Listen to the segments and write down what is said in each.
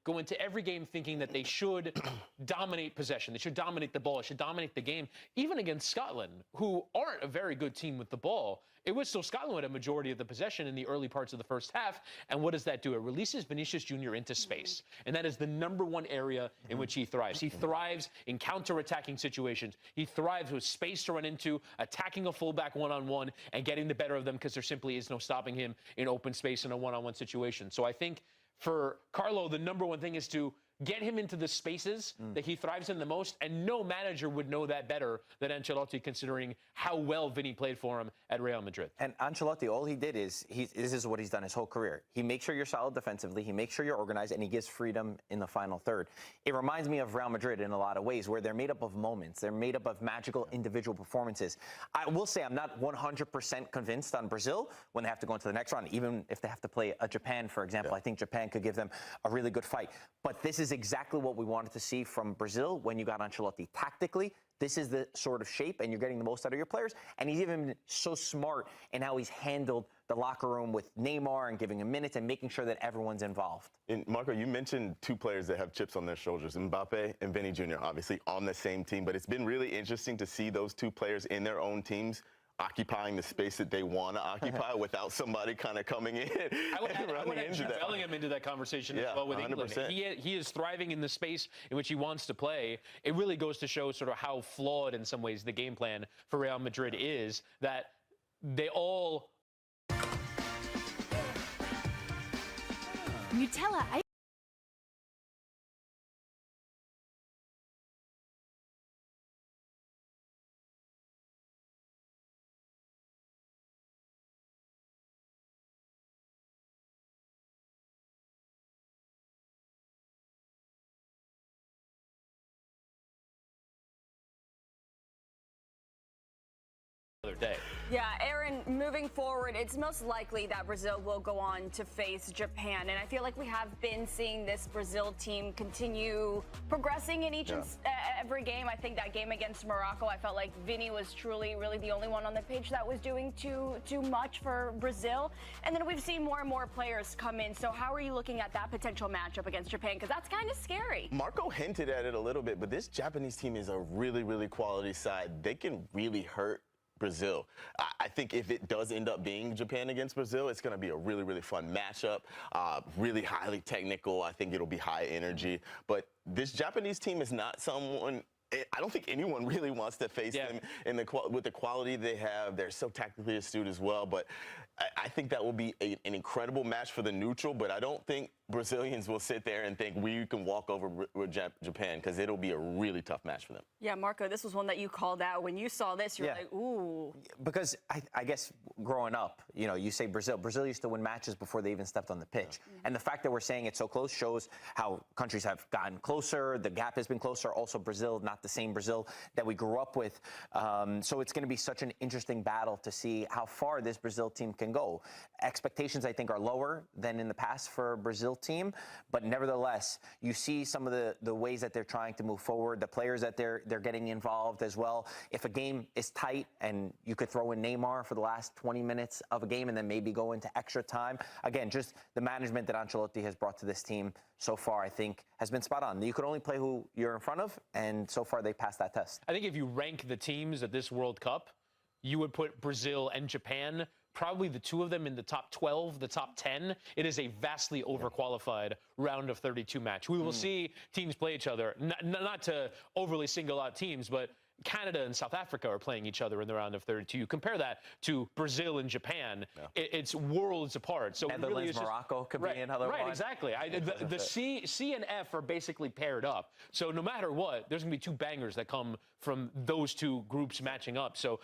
go into every game thinking that they should dominate possession. They should dominate the ball. It should dominate the game. Even against Scotland, who aren't a very good team with the ball, it was still Scotland with a majority of the possession in the early parts of the first half. And what does that do? It releases Vinicius Jr. into space. And that is the #1 area in which he thrives. He thrives in counter-attacking situations. He thrives with space to run into, attacking a fullback one-on-one, and getting the better of them because there simply is no stopping him in open space in a one-on-one situation. So I think for Carlo, the #1 thing is to get him into the spaces that he thrives in the most, and no manager would know that better than Ancelotti, considering how well Vinny played for him at Real Madrid. And Ancelotti, all he did is, this is what he's done his whole career. He makes sure you're solid defensively, he makes sure you're organized, and he gives freedom in the final third. It reminds me of Real Madrid in a lot of ways, where they're made up of moments. They're made up of magical individual performances. I will say I'm not 100% convinced on Brazil when they have to go into the next round, even if they have to play a Japan, for example. I think Japan could give them a really good fight. But this is exactly what we wanted to see from Brazil when you got Ancelotti. Tactically, this is the sort of shape, and you're getting the most out of your players. And he's even been so smart in how he's handled the locker room with Neymar and giving him minutes and making sure that everyone's involved. And Marco, you mentioned two players that have chips on their shoulders, Mbappe and Vinny Jr., obviously on the same team. But it's been really interesting to see those two players in their own teams occupying the space that they want to occupy without somebody kind of coming in. I would add Jude Bellingham into that conversation as well with 100%. England. He is thriving in the space in which he wants to play. It really goes to show sort of how flawed in some ways the game plan for Real Madrid is, that they all... Nutella. Day. Yeah, Aaron, moving forward, it's most likely that Brazil will go on to face Japan. And I feel like we have been seeing this Brazil team continue progressing in each and every game. I think that game against Morocco, I felt like Vinny was truly, really the only one on the pitch that was doing too much for Brazil. And then we've seen more and more players come in. So how are you looking at that potential matchup against Japan? Because that's kind of scary. Marco hinted at it a little bit, but this Japanese team is a really, really quality side. They can really hurt Brazil. I think if it does end up being Japan against Brazil, it's going to be a really, really fun matchup, really highly technical. I think it'll be high energy. But this Japanese team is not someone... I don't think anyone really wants to face them with the quality they have. They're so tactically astute as well. But I think that will be an incredible match for the neutral. But I don't think Brazilians will sit there and think we can walk over with Japan, because it'll be a really tough match for them. Yeah, Marco, this was one that you called out. When you saw this, you're like, ooh. Because I guess growing up, you know, you say Brazil. Brazil used to win matches before they even stepped on the pitch. And the fact that we're saying it's so close shows how countries have gotten closer. The gap has been closer. Also, Brazil, not the same Brazil that we grew up with. So it's going to be such an interesting battle to see how far this Brazil team can go. Expectations, I think, are lower than in the past for a Brazil team, but nevertheless, you see some of the ways that they're trying to move forward, the players that they're getting involved as well. If a game is tight and you could throw in Neymar for the last 20 minutes of a game and then maybe go into extra time, again, just the management that Ancelotti has brought to this team so far, I think, has been spot on. You could only play who you're in front of, and so far they passed that test. I think if you rank the teams at this World Cup, you would put Brazil and Japan, probably the two of them, in the top 12, the top 10. It is a vastly overqualified round of 32 match. We will see teams play each other, not to overly single out teams, but Canada and South Africa are playing each other in the round of 32. You compare that to Brazil and Japan, it's worlds apart. So Netherlands, really Morocco could be another one. Right, exactly. The C and F are basically paired up. So no matter what, there's going to be two bangers that come from those two groups matching up. So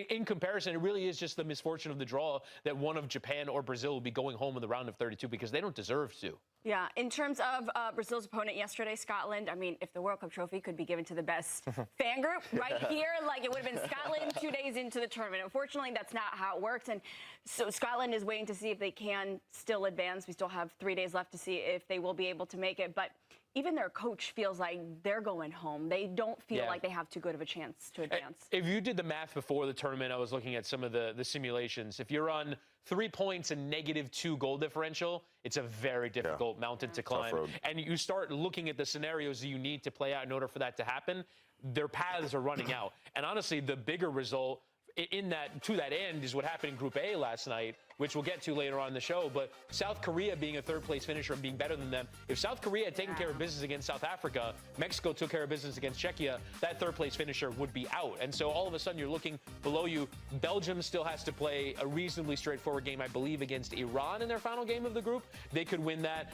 in comparison, it really is just the misfortune of the draw that one of Japan or Brazil will be going home in the round of 32, because they don't deserve to. Yeah, in terms of Brazil's opponent yesterday, Scotland, I mean, if the World Cup trophy could be given to the best fan group right here, like, it would have been Scotland 2 days into the tournament. Unfortunately, that's not how it works. And so Scotland is waiting to see if they can still advance. We still have 3 days left to see if they will be able to make it. But even their coach feels like they're going home. They don't feel like they have too good of a chance to advance. If you did the math before the tournament, I was looking at some of the simulations. If you're on 3 points and -2 goal differential, it's a very difficult mountain to climb. And you start looking at the scenarios that you need to play out in order for that to happen. Their paths are running out. And honestly, the bigger result to that end is what happened in Group A last night, which we'll get to later on in the show. But South Korea being a third-place finisher and being better than them, if South Korea had taken care of business against South Africa, Mexico took care of business against Czechia, that third-place finisher would be out. And so all of a sudden you're looking below you. Belgium still has to play a reasonably straightforward game, I believe, against Iran in their final game of the group. They could win that.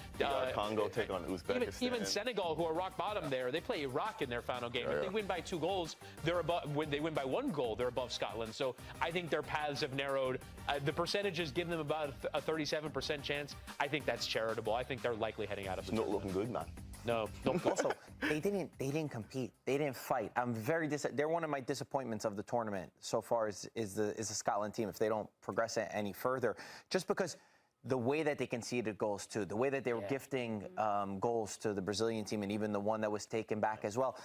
Congo take on Uzbekistan. Even Senegal, who are rock bottom there, they play Iraq in their final game. If they win by 2 goals, they're above. When they win by 1 goal, they're above Scotland. So I think their paths have narrowed. The percentages give them about a 37% chance. I think that's charitable. I think they're likely heading out of the tournament. Not looking good, man. No. Also, they didn't compete. They didn't fight. I'm very they're one of my disappointments of the tournament so far is the Scotland team if they don't progress it any further. Just because the way that they conceded goals too, the way that they were gifting goals to the Brazilian team, and even the one that was taken back as well.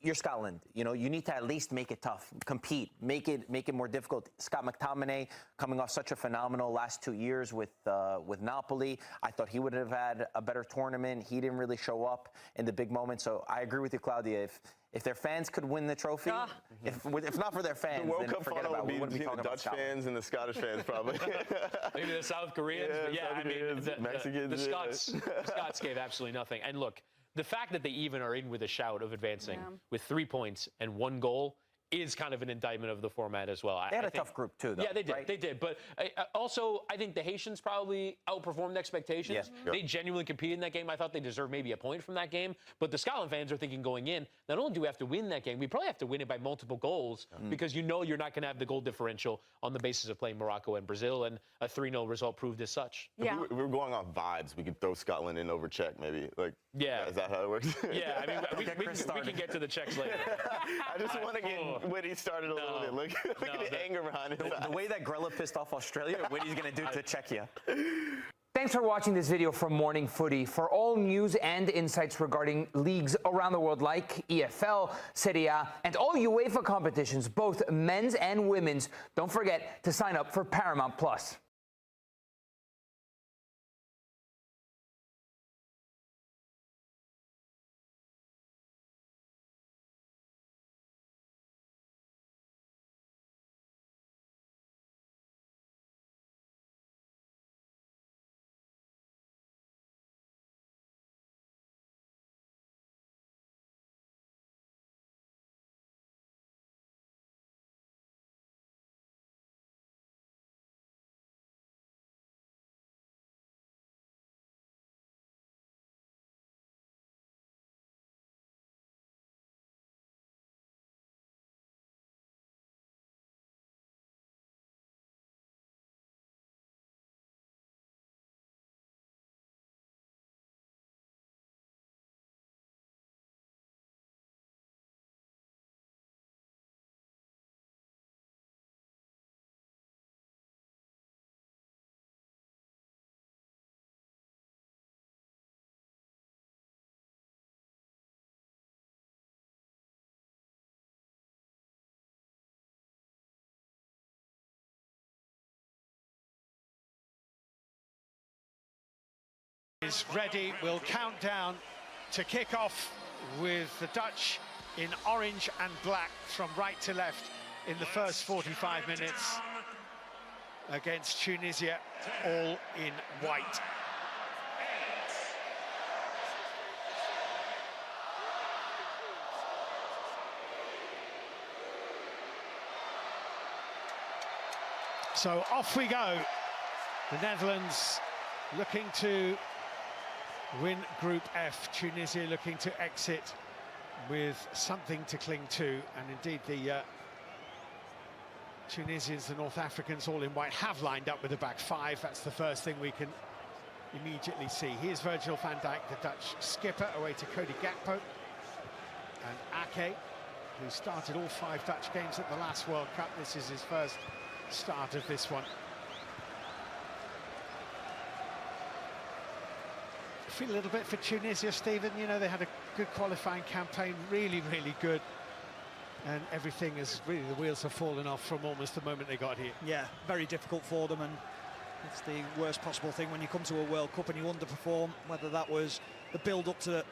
You're Scotland. You know, you need to at least make it tough, compete, make it more difficult. Scott McTominay coming off such a phenomenal last 2 years with Napoli. I thought he would have had a better tournament. He didn't really show up in the big moments. So I agree with you, Claudia. If their fans could win the trophy, if not for their fans, the World then Cup forget final about it. We would be wouldn't be between the talking Dutch about fans and the Scottish fans, probably. Maybe the South Koreans. South Koreans, Mexicans. The Scots gave absolutely nothing. And look, the fact that they even are in with a shout of advancing with 3 points and 1 goal is kind of an indictment of the format as well. They had a tough group too, though. Yeah, they did. Right? They did. But also, I think the Haitians probably outperformed expectations. Yeah. They genuinely competed in that game. I thought they deserved maybe a point from that game. But the Scotland fans are thinking going in, not only do we have to win that game, we probably have to win it by multiple goals because you know you're not going to have the goal differential on the basis of playing Morocco and Brazil. And a 3-0 result proved as such. Yeah. If we were going off vibes, we could throw Scotland in over Czech, maybe. Like, is that how it works? Yeah, I mean, we can get to the Czechs later. I just want to get Whitty started a little bit. Look at the anger behind his eyes. The way that Grella pissed off Australia, what he's going to do to Czechia. Thanks for watching this video from Morning Footy. For all news and insights regarding leagues around the world like EFL, Serie A, and all UEFA competitions, both men's and women's, don't forget to sign up for Paramount+. Is ready. We'll count down to kick off with the Dutch in orange and black from right to left in the first 45 minutes against Tunisia, all in white. So off we go. The Netherlands looking to win Group F. Tunisia looking to exit with something to cling to. And indeed, the Tunisians, the North Africans, all in white, have lined up with the back five. That's the first thing we can immediately see. Here's Virgil van Dijk, the Dutch skipper, away to Cody Gakpo. And Ake, who started all 5 Dutch games at the last World Cup. This is his first start of this one. feel a little bit for Tunisia, Stephen. You know, they had a good qualifying campaign, really, really good. And everything is really, the wheels have fallen off from almost the moment they got here. Yeah, very difficult for them, and it's the worst possible thing when you come to a World Cup and you underperform, whether that was the build-up to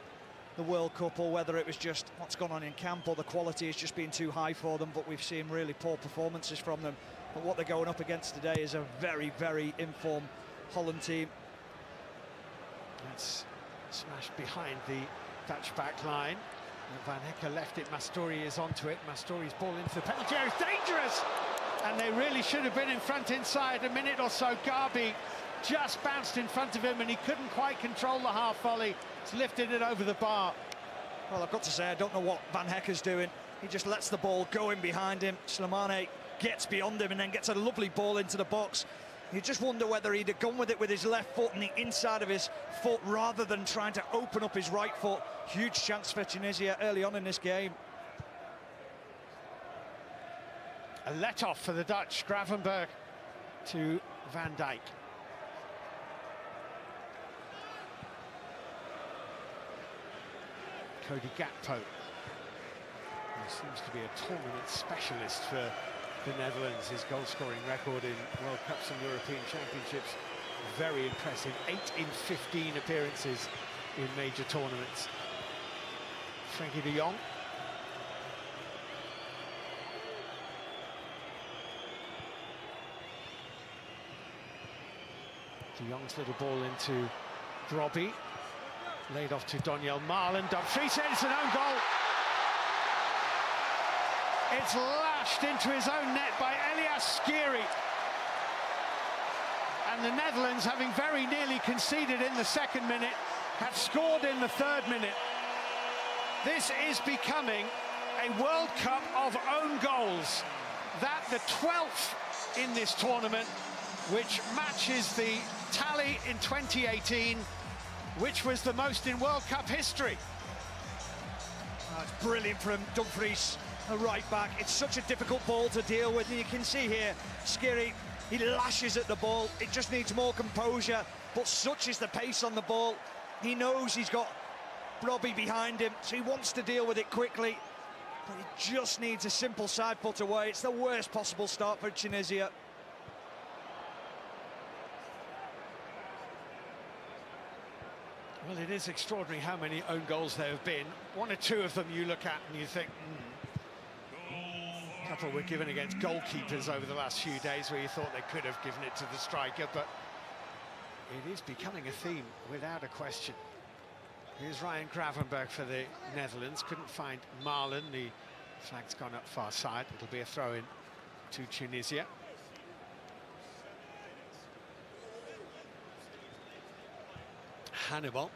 the World Cup or whether it was just what's gone on in camp or the quality has just been too high for them. But we've seen really poor performances from them. But what they're going up against today is a very, very informed Holland team. That's smashed behind the Dutch back line. Van Hecker left it, Mastori is onto it. Mastori's ball into the penalty area, it's dangerous! And they really should have been in front inside a minute or so. Garbi just bounced in front of him and he couldn't quite control the half volley. It's lifted it over the bar. Well, I've got to say, I don't know what Van Hecker's doing. He just lets the ball go in behind him. Slimane gets beyond him and then gets a lovely ball into the box. You just wonder whether he'd have gone with it with his left foot and the inside of his foot rather than trying to open up his right foot. Huge chance for Tunisia early on in this game. A let-off for the Dutch. Gravenberg to Van Dijk. Cody Gakpo, who seems to be a tournament specialist for the Netherlands. His goal-scoring record in World Cups and European Championships, very impressive. 8 in 15 appearances in major tournaments. Frankie de Jong. De Jong's little ball into Drobby. Laid off to Donyell Marlin. Dumfries said it's an own goal. It's lashed into his own net by Elias Skiri. And the Netherlands, having very nearly conceded in the second minute, have scored in the third minute. This is becoming a World Cup of own goals. That the 12th in this tournament, which matches the tally in 2018, which was the most in World Cup history. Oh, it's brilliant from Dumfries, a right back. It's such a difficult ball to deal with, and you can see here, Skiri, he lashes at the ball. It just needs more composure, but such is the pace on the ball. He knows he's got Robbie behind him, so he wants to deal with it quickly, but he just needs a simple side foot away. It's the worst possible start for Tunisia. Well, it is extraordinary how many own goals there have been. One or two of them you look at and you think, A couple were given against goalkeepers over the last few days where you thought they could have given it to the striker, but it is becoming a theme without a question. Here's Ryan Gravenberg for the Netherlands. Couldn't find Marlin. The flag's gone up far side. It'll be a throw-in to Tunisia. Hannibal.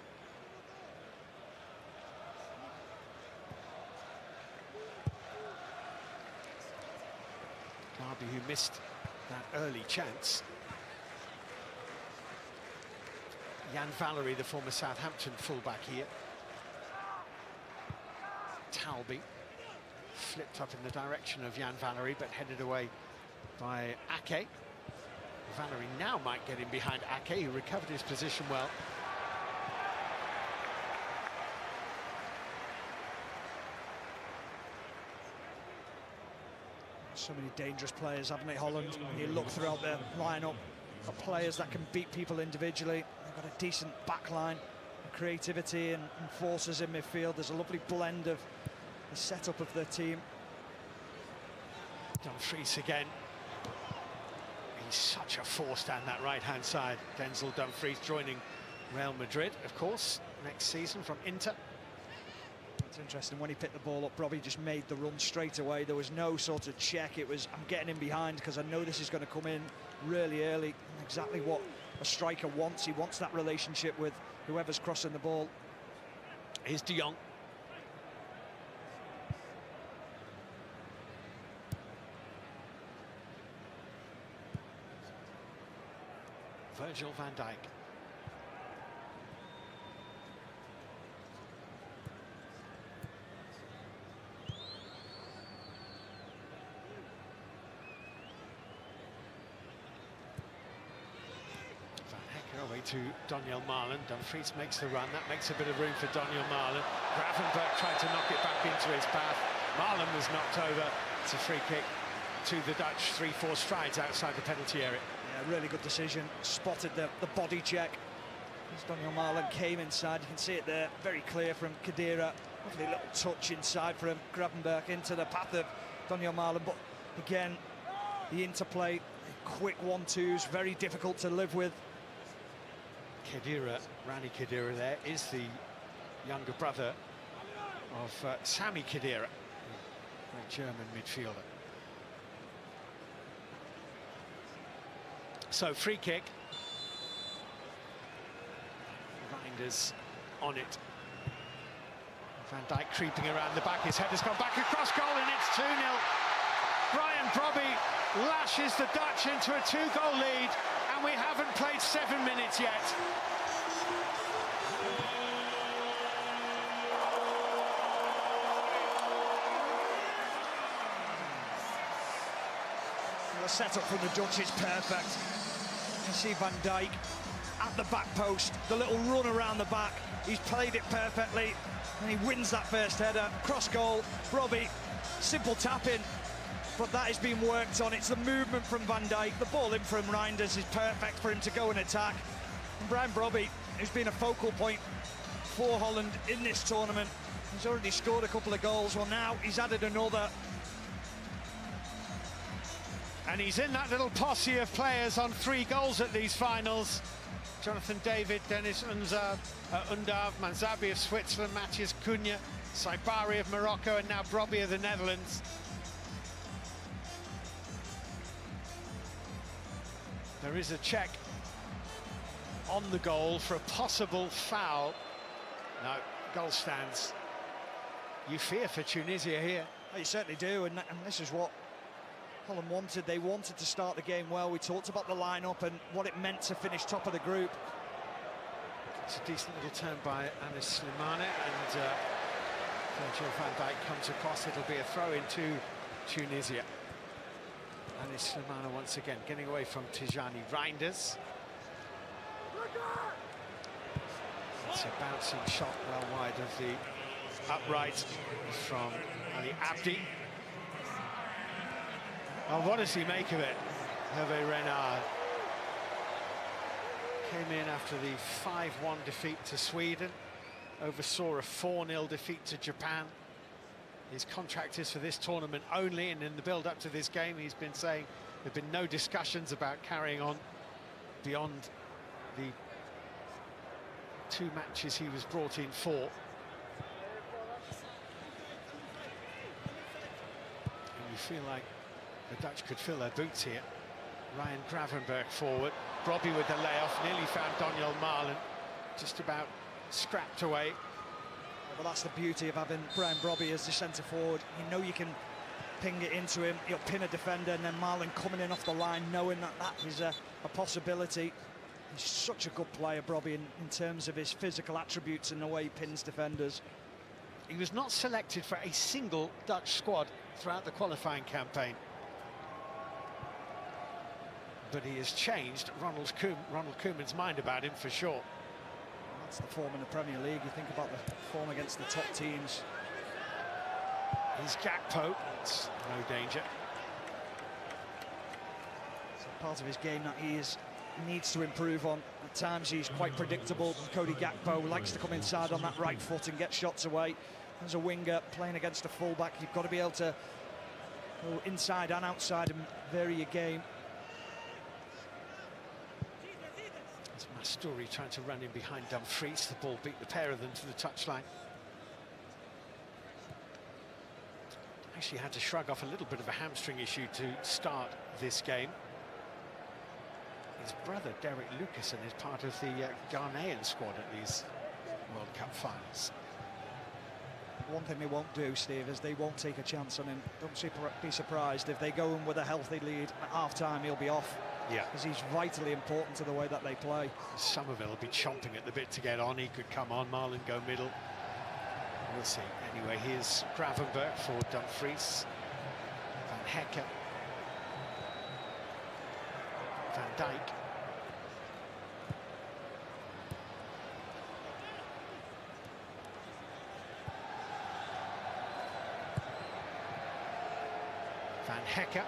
Garbi, who missed that early chance. Jan Valery, the former Southampton fullback here. Talby flipped up in the direction of Jan Valery, but headed away by Ake. Valery now might get in behind Ake, who recovered his position well. So many dangerous players, haven't they, Holland? When you look throughout their lineup of players that can beat people individually. They've got a decent back line, creativity and forces in midfield. There's a lovely blend of the setup of their team. Dumfries again. He's such a force down that right-hand side. Denzel Dumfries joining Real Madrid, of course, next season from Inter. It's interesting, when he picked the ball up, Robbie just made the run straight away. There was no sort of check. It was, I'm getting in behind because I know this is going to come in really early. Exactly what a striker wants. He wants that relationship with whoever's crossing the ball. Here's de Jong. Virgil van Dijk. Van Hecker away to Daniel Marlin. Dumfries makes the run. That makes a bit of room for Daniel Marlin. Gravenberch tried to knock it back into his path. Marlin was knocked over. It's a free kick to the Dutch, 3-4 strides outside the penalty area. Yeah, really good decision. Spotted the body check. As Daniel Marlin came inside, you can see it there, very clear from Khedira. Lovely little touch inside from Gravenberch into the path of Daniel Marlin. But again, the interplay, quick 1-2s, very difficult to live with. Khedira, Rani Khedira there, is the younger brother of Sami Khedira, great German midfielder. So free kick. Reinders on it. Van Dijk creeping around the back. His head has gone back across goal and it's 2-0. Brian Brobby lashes the Dutch into a 2-goal lead and we haven't played 7 minutes yet. The setup from the Dutch is perfect. You see Van Dijk at the back post, the little run around the back. He's played it perfectly, and he wins that first header. Cross goal, Brobby, simple tap-in, but that is being worked on. It's the movement from Van Dijk. The ball in from Reinders is perfect for him to go and attack. And Brian Brobby, who's been a focal point for Holland in this tournament, he's already scored a couple of goals. Well, now he's added another. And he's in that little posse of players on 3 goals at these finals. Jonathan David, Dennis Undav, Manzabi of Switzerland, Matthias Cunha, Saibari of Morocco, and now Brobby of the Netherlands. There is a check on the goal for a possible foul. No, goal stands. You fear for Tunisia here. Oh, you certainly do, and this is what Holland wanted. They wanted to start the game well. We talked about the lineup and what it meant to finish top of the group. It's a decent little turn by Anis Slimane, and Virgil van Dijk comes across. It'll be a throw into Tunisia. Anis Slimane once again getting away from Tijani Reinders. It's a bouncing shot well wide of the upright from Ali Abdi. Oh, what does he make of it? Hervé Renard came in after the 5-1 defeat to Sweden, oversaw a 4-0 defeat to Japan. His contract is for this tournament only, and in the build-up to this game, he's been saying there have been no discussions about carrying on beyond the 2 matches he was brought in for. And you feel like the Dutch could fill their boots here. Ryan Gravenberch forward. Brobby with the layoff, nearly found Daniel Marlin, just about scrapped away. Yeah, well, that's the beauty of having Brian Brobby as the centre forward. You know you can ping it into him, he'll pin a defender, and then Marlin coming in off the line, knowing that that is a possibility. He's such a good player, Brobby, in terms of his physical attributes and the way he pins defenders. He was not selected for a single Dutch squad throughout the qualifying campaign. But he has changed Ronald Koeman's mind about him for sure. That's the form in the Premier League. You think about the form against the top teams. He's Gakpo. It's no danger. It's a part of his game that he needs to improve on. At times he's quite predictable. Cody Gakpo likes to come inside on that right foot and get shots away. As a winger playing against a fullback, you've got to be able to go inside and outside and vary your game. Story trying to run in behind Dumfries. The ball beat the pair of them to the touchline. Actually had to shrug off a little bit of a hamstring issue to start this game. His brother Derek Lucasen is part of the Ghanaian squad at these World Cup finals. One thing they won't do, Steve, is they won't take a chance on him. Don't be surprised if they go in with a healthy lead at half-time, he'll be off. Yeah, because he's vitally important to the way that they play. Somerville will be chomping at the bit to get on. He could come on, Marlin go middle. We'll see. Anyway, here's Gravenberch for Dumfries. Van Hekke. Van Dijk. Van Hecker.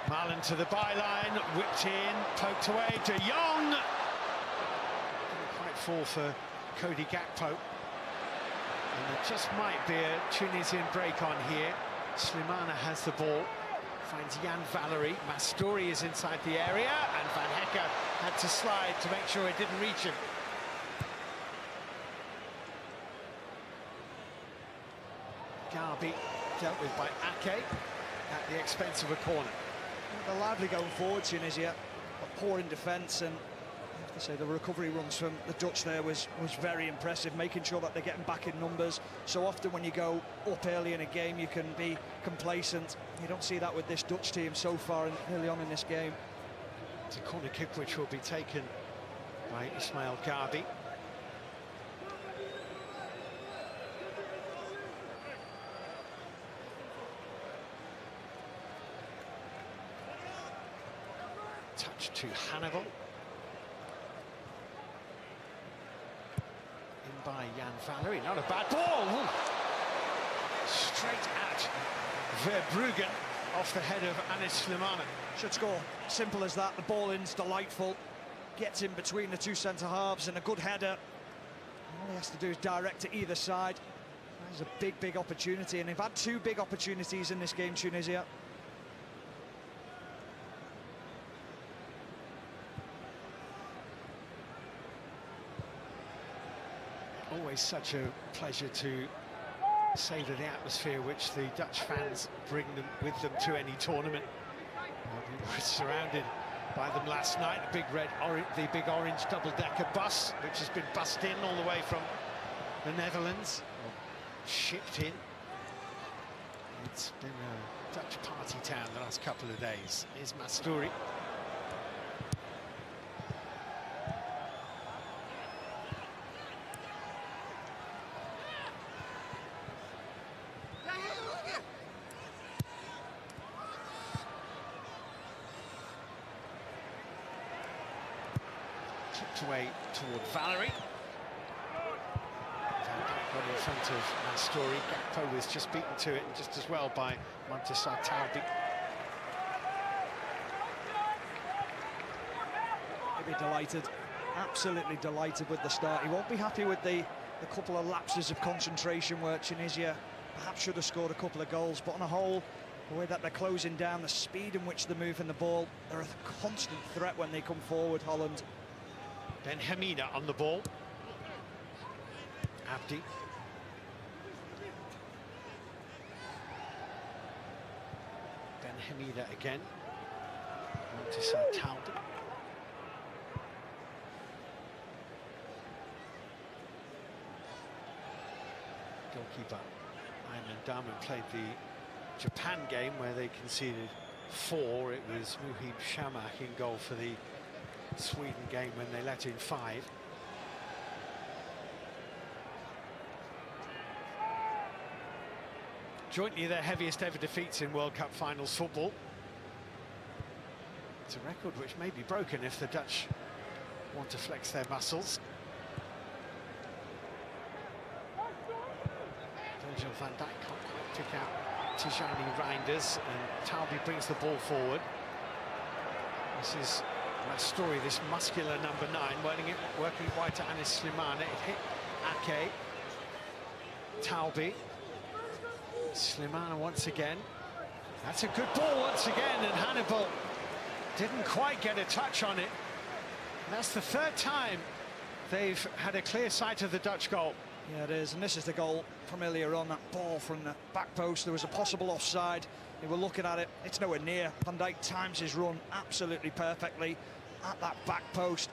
Marlon to the byline, whipped in, poked away, De Jong. Didn't quite fall for Cody Gakpo. And there just might be a Tunisian break on here. Slimana has the ball, finds Jan Valery. Mastori is inside the area, and Van Hecker had to slide to make sure it didn't reach him. Garbi dealt with by Ake at the expense of a corner. They're lively going forward, Tunisia, but poor in defence, and I have to say the recovery runs from the Dutch there was very impressive, making sure that they're getting back in numbers. So often when you go up early in a game, you can be complacent. You don't see that with this Dutch team so far early on in this game. It's a corner kick which will be taken by Ismail Garbi. Touch to Hannibal. In by Jan Valery, not a bad ball. Ooh. Straight at Verbruggen off the head of Anis Slimana. Should score. Simple as that. The ball in's delightful. Gets in between the two centre-halves and a good header. All he has to do is direct to either side. There's a big opportunity, and they've had two big opportunities in this game, Tunisia. Always such a pleasure to savour the atmosphere which the Dutch fans bring them with them to any tournament. We were surrounded by them last night. The big orange double-decker bus, which has been bussed in all the way from the Netherlands, or shipped in. It's been a Dutch party town the last couple of days. Here's Mastori. Away toward Valery. Van Dijk got in front of Mastori. Gakpo was just beaten to it, and just as well by Montasar Talbi. He'll be delighted, absolutely delighted with the start. He won't be happy with the couple of lapses of concentration where Tunisia perhaps should have scored a couple of goals, but on a whole, the way that they're closing down, the speed in which they're moving the ball, they're a constant threat when they come forward, Holland. Ben Hamida on the ball. Abdi. Ben Hamida again. Montasar Talbi. Goalkeeper Ayman Daman played the Japan game where they conceded 4. It was Muhib Shamak in goal for the Sweden game when they let in 5. Jointly their heaviest ever defeats in World Cup finals football. It's a record which may be broken if the Dutch want to flex their muscles. Virgil van Dijk can't quite pick out Tijani Reinders, and Talbi brings the ball forward. This is Mastori, this muscular number 9, working wide to Anis Slimana. It hit Ake. Talbi. Slimana once again. That's a good ball once again, and Hannibal didn't quite get a touch on it. And that's the 3rd time they've had a clear sight of the Dutch goal. Yeah, it is, and this is the goal from earlier on, that ball from the back post. There was a possible offside. They were looking at it, it's nowhere near. Van Dijk times his run absolutely perfectly at that back post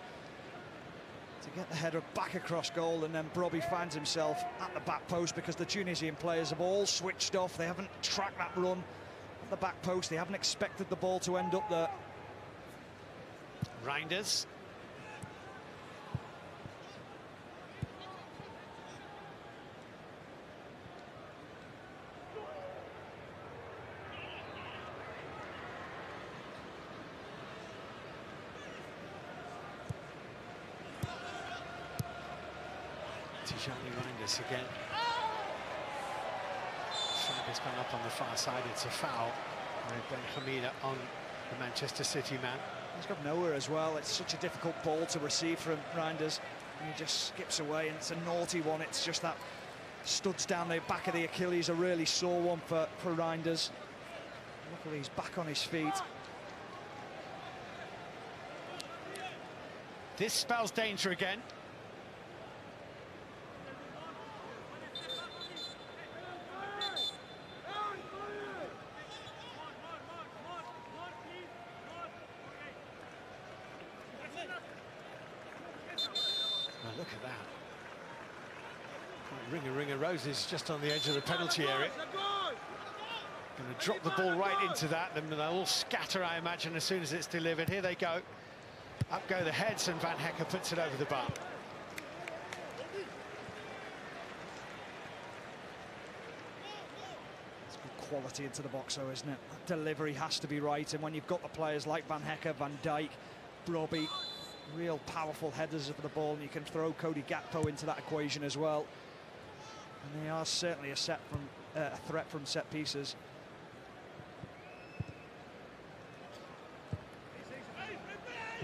to get the header back across goal, and then Brobbey finds himself at the back post because the Tunisian players have all switched off. They haven't tracked that run at the back post. They haven't expected the ball to end up there. Reinders. Tijani Reinders again. Flag has gone up on the far side. It's a foul. Ben Hamida on the Manchester City man. He's got nowhere as well. It's such a difficult ball to receive from Reinders. He just skips away, and it's a naughty one. It's just that studs down the back of the Achilles, a really sore one for Reinders. Luckily, he's back on his feet. This spells danger again. Oh, look at that. Ring of roses just on the edge of the penalty area. Going to drop the ball right into that, and they'll all scatter, I imagine, as soon as it's delivered. Here they go. Up go the heads, and Van Hecke puts it over the bar. It's good quality into the box, though, isn't it? That delivery has to be right, and when you've got the players like Van Hecke, Van Dijk, Brobbey, real powerful headers of the ball, and you can throw Cody Gakpo into that equation as well. And they are certainly a threat from set pieces.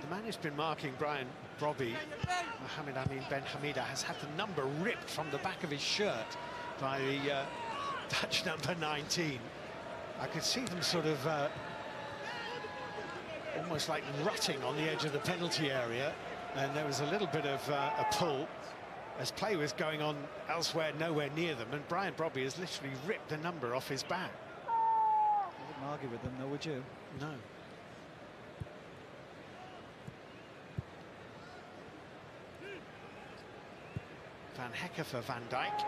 The man who's been marking Brian Brobbey, Mohamed Amin Ben Hamida, has had the number ripped from the back of his shirt by the Dutch number 19. I could see them sort of almost like rutting on the edge of the penalty area, and there was a little bit of a pull as play was going on elsewhere, nowhere near them, and Brian Brobbey has literally ripped the number off his back. You wouldn't argue with them, though, would you? No. Van Hecke for Van Dijk.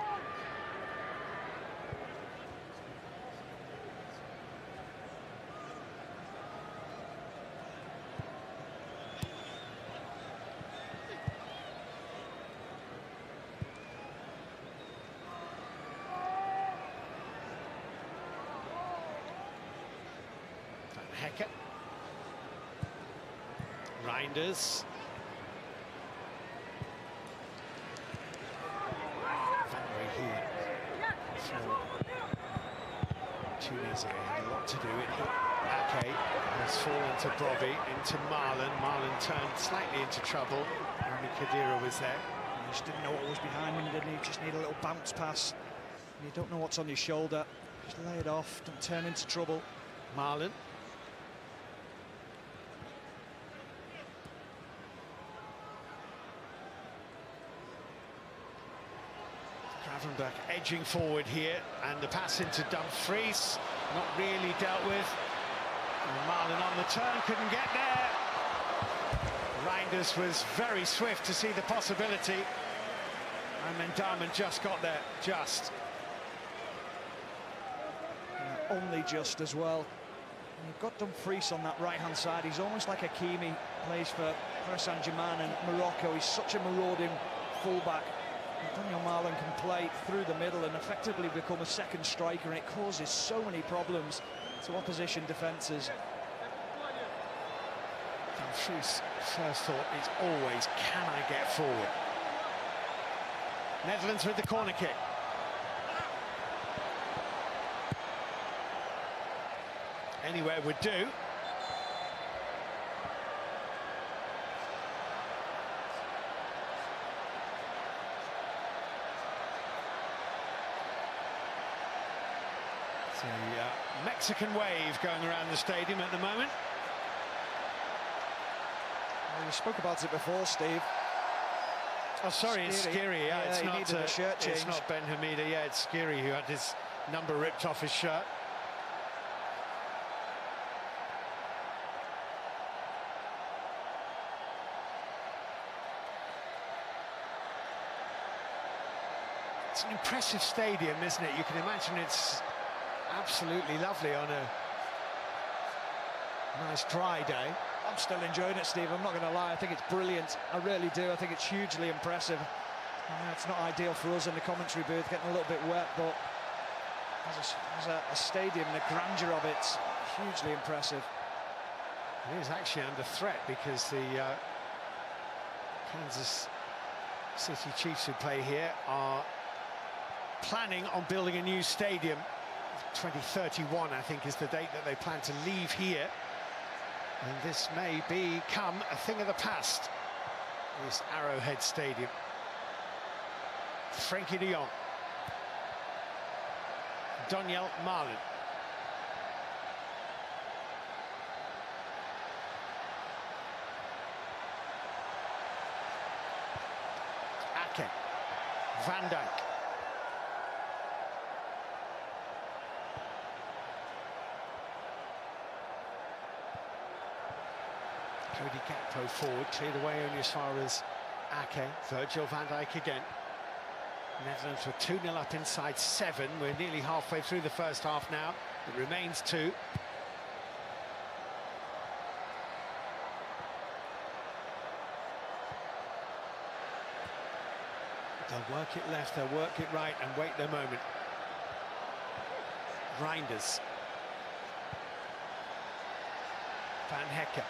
Van Hecke. Reinders. Tunisia had a lot to do with it. Ake has fallen to Brobbey, into Marlon. Marlon turned slightly into trouble. Rami Khedira was there. He just didn't know what was behind him, didn't he? Just need a little bounce pass. You don't know what's on your shoulder. Just lay it off, don't turn into trouble. Marlon. Gravenberch edging forward here, and the pass into Dumfries, not really dealt with. And Marlon on the turn, couldn't get there. Reinders was very swift to see the possibility, and then Darman just got there, just. Yeah, only just as well. And you've got Dumfries on that right-hand side. He's almost like Hakimi, plays for Paris Saint-Germain and Morocco. He's such a marauding fullback. Daniel Marlon can play through the middle and effectively become a second striker, and it causes so many problems to opposition defences. Dumfries' first thought is always, can I get forward? Netherlands with the corner kick. Anywhere would do. It's a Mexican wave going around the stadium at the moment. Well, we spoke about it before, Steve. Oh, sorry, it's Skiri. Yeah, it's he not. needed a shirt change. It's not Ben Hamida. Yeah, it's Skiri who had his number ripped off his shirt. It's an impressive stadium, isn't it? You can imagine it's absolutely lovely on a nice dry day. I'm still enjoying it, Steve. I'm not going to lie. I think it's brilliant. I really do. I think it's hugely impressive. It's not ideal for us in the commentary booth, getting a little bit wet, but as a stadium, the grandeur of it's hugely impressive. It is actually under threat because the Kansas City Chiefs, who play here, are planning on building a new stadium. 2031, I think, is the date that they plan to leave here. And this may become a thing of the past, this Arrowhead Stadium. Frankie de Jong. Donyell Marlin. Ake. Van Dijk. Cody Gakpo forward, cleared away only as far as Ake. Virgil van Dijk again. Netherlands were 2-0 up inside 7. We're nearly halfway through the first half now. It remains 2. They'll work it left, they'll work it right and wait their moment. Reinders. Van Hekke.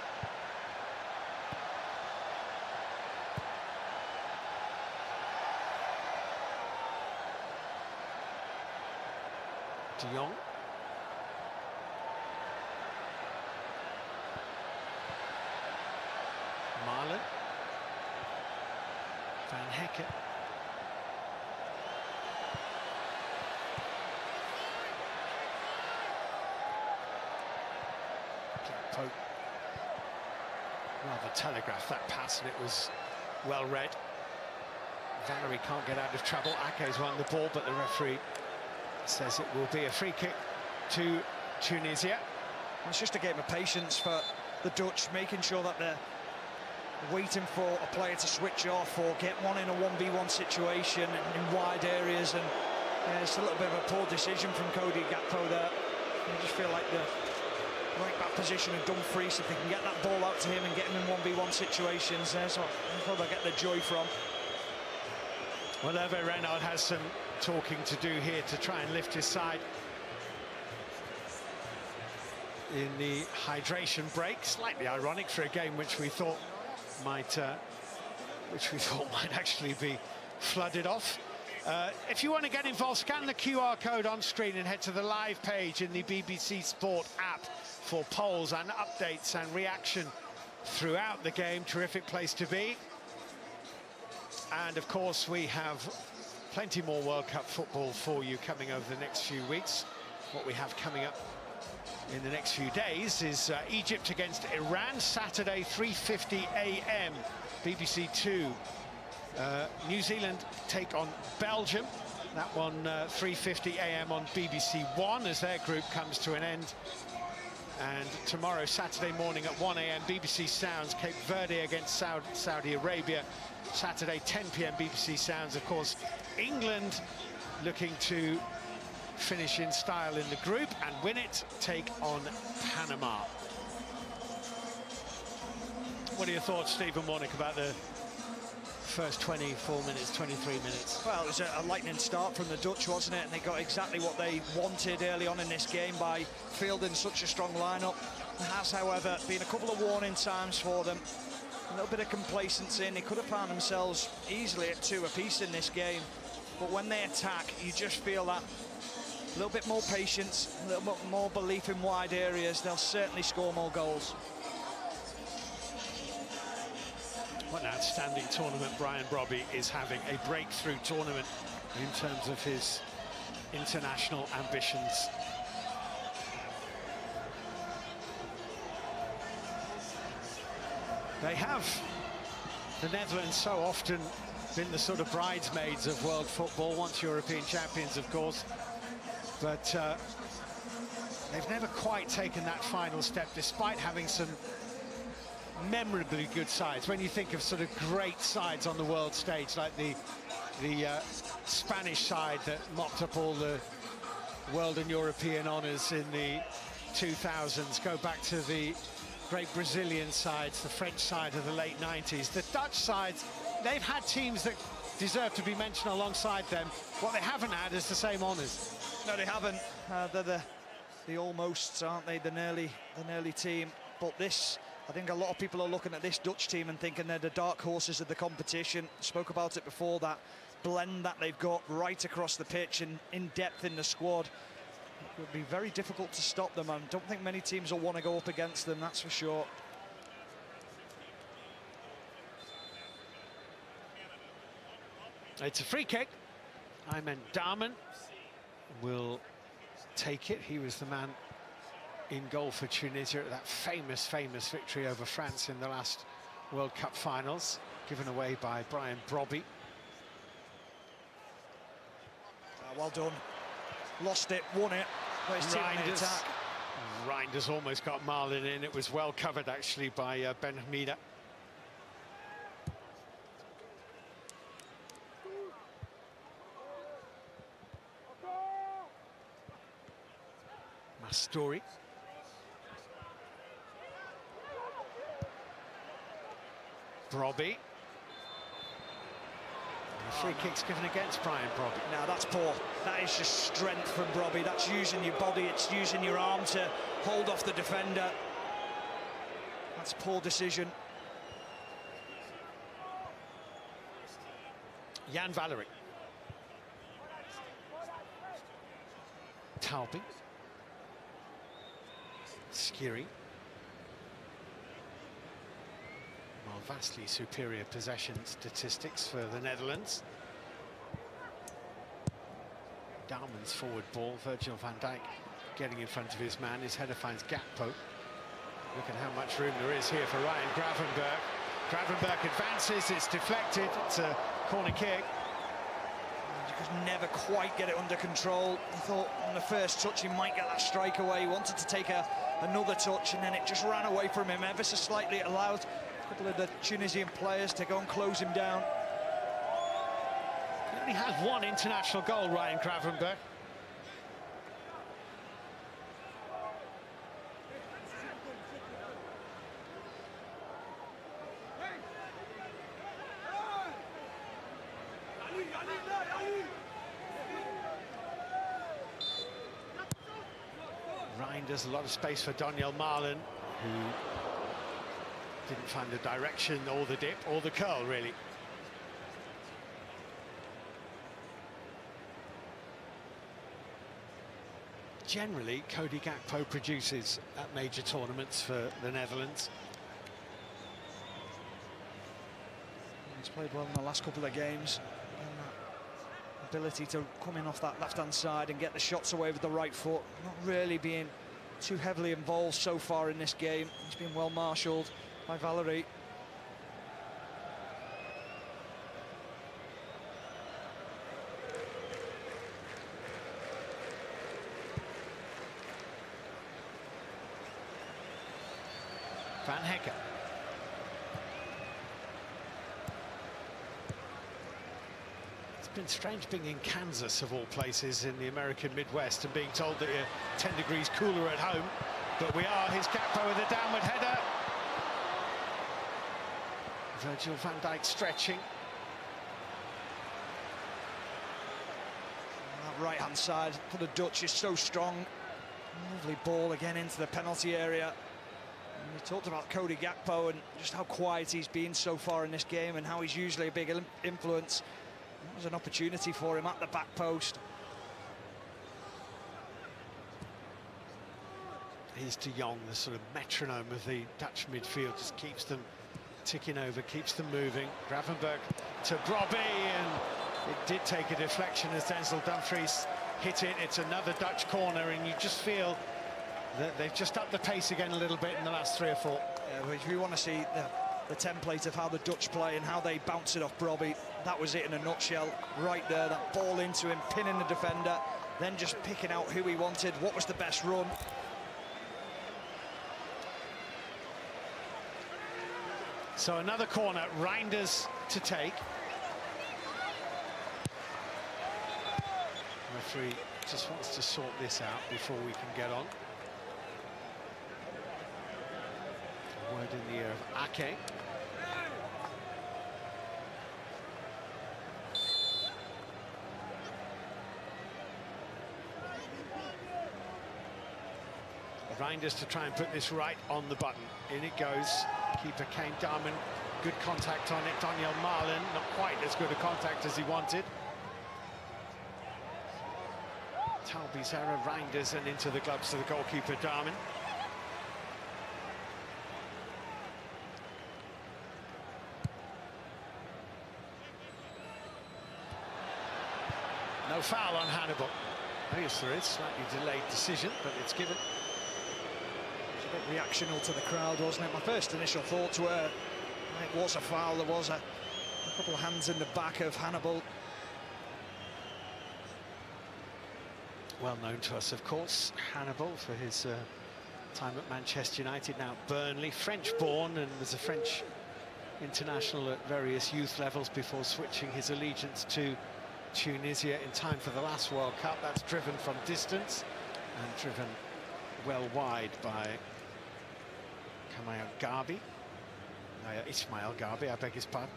De Jong. Marlin. Van Hekke. Gakpo rather telegraphed that pass, and it was well read. Valery can't get out of trouble. Ake's won the ball, but the referee says it will be a free kick to Tunisia. It's just a game of patience for the Dutch, making sure that they're waiting for a player to switch off or get one in a 1v1 situation in wide areas, and it's a little bit of a poor decision from Cody Gakpo there. I just feel like the right back position of Dumfries, if they can get that ball out to him and get him in 1v1 situations, that's what they'll get the joy from. Well, Hervé Renard has some talking to do here to try and lift his side in the hydration break. Slightly ironic for a game which we thought might actually be flooded off. If you want to get involved, scan the QR code on screen and head to the live page in the BBC Sport app for polls and updates and reaction throughout the game. Terrific place to be. And of course, we have plenty more World Cup football for you coming over the next few weeks. What we have coming up in the next few days is Egypt against Iran, Saturday, 3:50 a.m. BBC 2. New Zealand take on Belgium. That one 3:50 a.m. on BBC 1 as their group comes to an end. And tomorrow, Saturday morning at 1 a.m. BBC Sounds, Cape Verde against Saudi Arabia. Saturday, 10 p.m. BBC Sounds. Of course, England looking to finish in style in the group and win it, take on Panama. What are your thoughts, Stephen Warnock, about the first 24 minutes, 23 minutes? Well, it was a lightning start from the Dutch, wasn't it? And they got exactly what they wanted early on in this game by fielding such a strong lineup. There has, however, been a couple of warning times for them. A little bit of complacency, and they could have found themselves easily at 2 apiece in this game. But when they attack, you just feel that a little bit more patience, a little bit more belief in wide areas. They'll certainly score more goals. What an outstanding tournament Brian Brobby is having. A breakthrough tournament in terms of his international ambitions. They have, the Netherlands, so often been the sort of bridesmaids of world football, once European champions, of course. But they've never quite taken that final step, despite having some memorably good sides. When you think of sort of great sides on the world stage, like the Spanish side that mopped up all the world and European honours in the 2000s, go back to the great Brazilian sides, the French side of the late 90s. The Dutch sides, they've had teams that deserve to be mentioned alongside them. What they haven't had is the same honours. No, they haven't. They're the almosts, aren't they? The nearly team. But this I think a lot of people are looking at this Dutch team and thinking they're the dark horses of the competition. Spoke about it before, that blend that they've got right across the pitch and in depth in the squad. It would be very difficult to stop them. I don't think many teams will want to go up against them, that's for sure. It's a free kick. Ayman Darman will take it. He was the man in goal for Tunisia at that famous victory over France in the last World Cup finals, given away by Brian Brobby. Well done. Lost it, won it. But his teammate attack. Reinders almost got Marlin in. It was well covered, actually, by Ben Hamida. Mastori. Brobby. The free kick's given against Brian Brobby. Now that's poor. That is just strength from Brobby. That's using your body, it's using your arm to hold off the defender. That's a poor decision. Jan Valery. Talby. Skiri. Well, vastly superior possession statistics for the Netherlands. Darman's forward ball. Virgil van Dijk getting in front of his man. His header finds Gakpo. Look at how much room there is here for Ryan Gravenberch. Gravenberch advances, it's deflected, it's a corner kick. He could never quite get it under control. He thought on the first touch he might get that strike away. He wanted to take another touch, and then it just ran away from him ever so slightly. It allowed a couple of the Tunisian players to go and close him down. He only has one international goal, Ryan Gravenberch. Reinders, a lot of space for Daniel Marlin, who didn't find the direction or the dip or the curl, really. Generally, Cody Gakpo produces at major tournaments for the Netherlands. He's played well in the last couple of games. And that ability to come in off that left-hand side and get the shots away with the right foot. Not really being too heavily involved so far in this game. He's been well marshalled by Valery. Van Hecker. It's been strange being in Kansas, of all places, in the American Midwest, and being told that you're 10 degrees cooler at home. But we are. Here's Gakpo with a downward header. Virgil van Dijk stretching. That right-hand side for the Dutch is so strong. Lovely ball again into the penalty area. And we talked about Cody Gakpo and just how quiet he's been so far in this game and how he's usually a big influence. That was an opportunity for him at the back post. Here's De Jong, the sort of metronome of the Dutch midfield, just keeps them ticking over, keeps them moving. Gravenberch to Brobby, and it did take a deflection as Denzel Dumfries hit it. It's another Dutch corner, and you just feel that they've just upped the pace again a little bit in the last 3 or 4. Yeah, but if you want to see the template of how the Dutch play and how they bounce it off Brobby, that was it in a nutshell right there. That ball into him, pinning the defender, then just picking out who he wanted, what was the best run. So another corner, Reinders to take. Referee just wants to sort this out before we can get on. A word in the ear of Ake. Reinders to try and put this right on the button. In it goes. Keeper Kane Darman, good contact on it. Daniel Marlin, not quite as good a contact as he wanted. Talby's error, Reinders, and into the gloves of the goalkeeper Darman. No foul on Hannibal. I guess there is slightly delayed decision, but it's given. It was a bit reactional to the crowd, wasn't it? My first initial thoughts were it was a foul. There was a couple of hands in the back of Hannibal. Well known to us, of course, Hannibal, for his time at Manchester United, now Burnley. French-born and was a French international at various youth levels before switching his allegiance to Tunisia in time for the last World Cup. That's driven from distance and driven well wide by Ismail Gabi, I beg his pardon.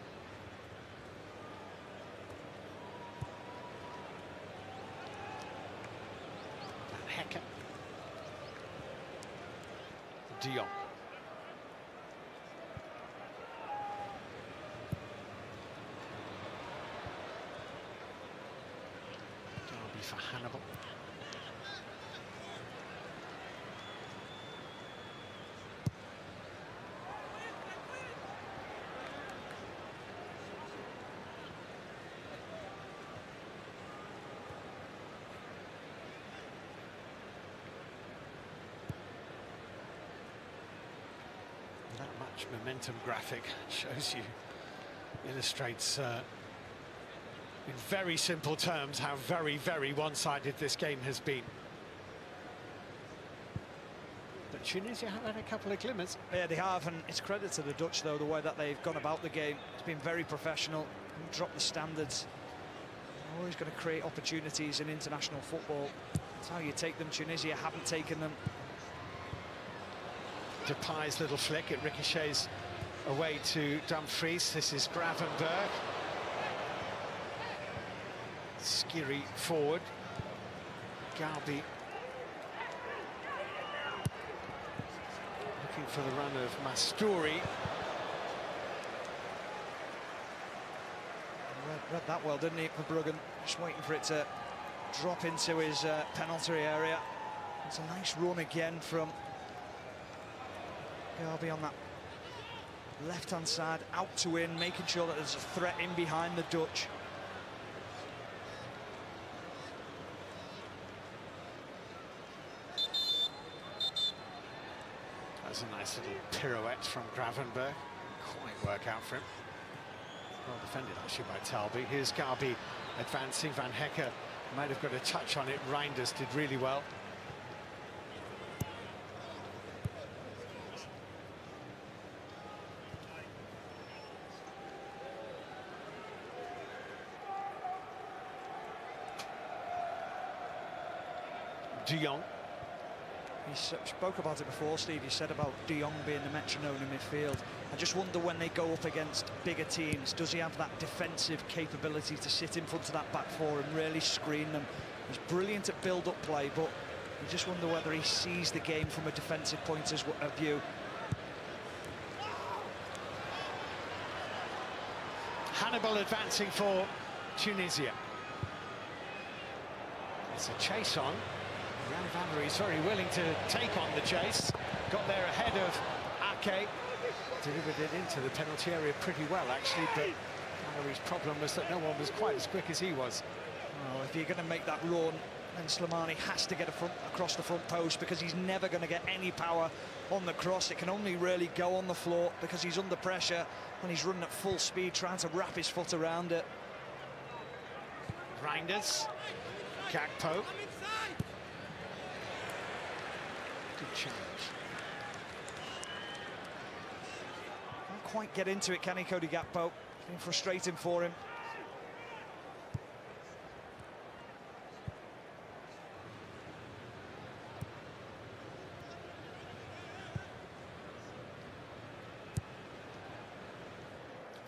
Van Hecker. De Jong. Derby for Hannibal. That much momentum graphic shows you, illustrates in very simple terms how very, very one-sided this game has been. But Tunisia have had a couple of glimmers. Yeah, they have, and it's credit to the Dutch, though, the way that they've gone about the game. It's been very professional, dropped the standards. They're always going to create opportunities in international football. That's how you take them. Tunisia haven't taken them. Depay's little flick, it ricochets away to Dumfries. This is Gravenberg. Skiri forward. Gabi looking for the run of Mastouri. Read that well, didn't he, for Bruggen? Just waiting for it to drop into his penalty area. It's a nice run again from Gabi on that left-hand side, out to in, making sure that there's a threat in behind the Dutch. That's a nice little pirouette from Gravenberg. Quite work out for him. Well defended actually by Talby. Here's Gabi advancing. Van Hecker might have got a touch on it. Reinders did really well. De Jong. He spoke about it before, Steve. You said about De Jong being the metronome in midfield. I just wonder, when they go up against bigger teams, does he have that defensive capability to sit in front of that back four and really screen them? He's brilliant at build-up play, but you just wonder whether he sees the game from a defensive point of view. Hannibal advancing for Tunisia. It's a chase on. Jan Vannery is very willing to take on the chase. Got there ahead of Ake. Delivered it into the penalty area pretty well, actually, but Vannery's problem was that no one was quite as quick as he was. Well, if you're going to make that run, then Slimani has to get across the front post, because he's never going to get any power on the cross. It can only really go on the floor because he's under pressure and he's running at full speed, trying to wrap his foot around it. Reinders. Gakpo. Good challenge. Can't quite get into it, can he, Cody Gakpo? It's been frustrating for him.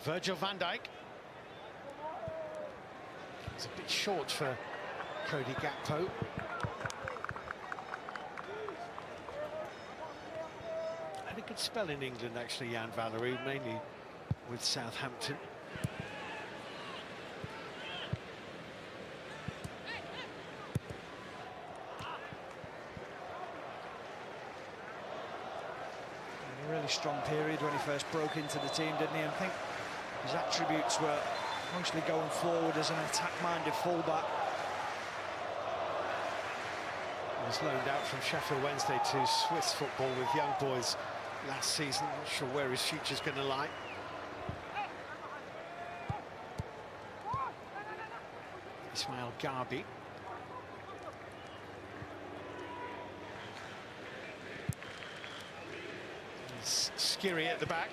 Virgil van Dijk. It's a bit short for Cody Gakpo. Good spell in England, actually, Jan Valery, mainly with Southampton. A really strong period when he first broke into the team, didn't he? And I think his attributes were mostly going forward as an attack-minded fullback. He was loaned out from Sheffield Wednesday to Swiss football with young boys last season. Not sure where his future's going to lie. Ismail Garbi. Skiri at the back.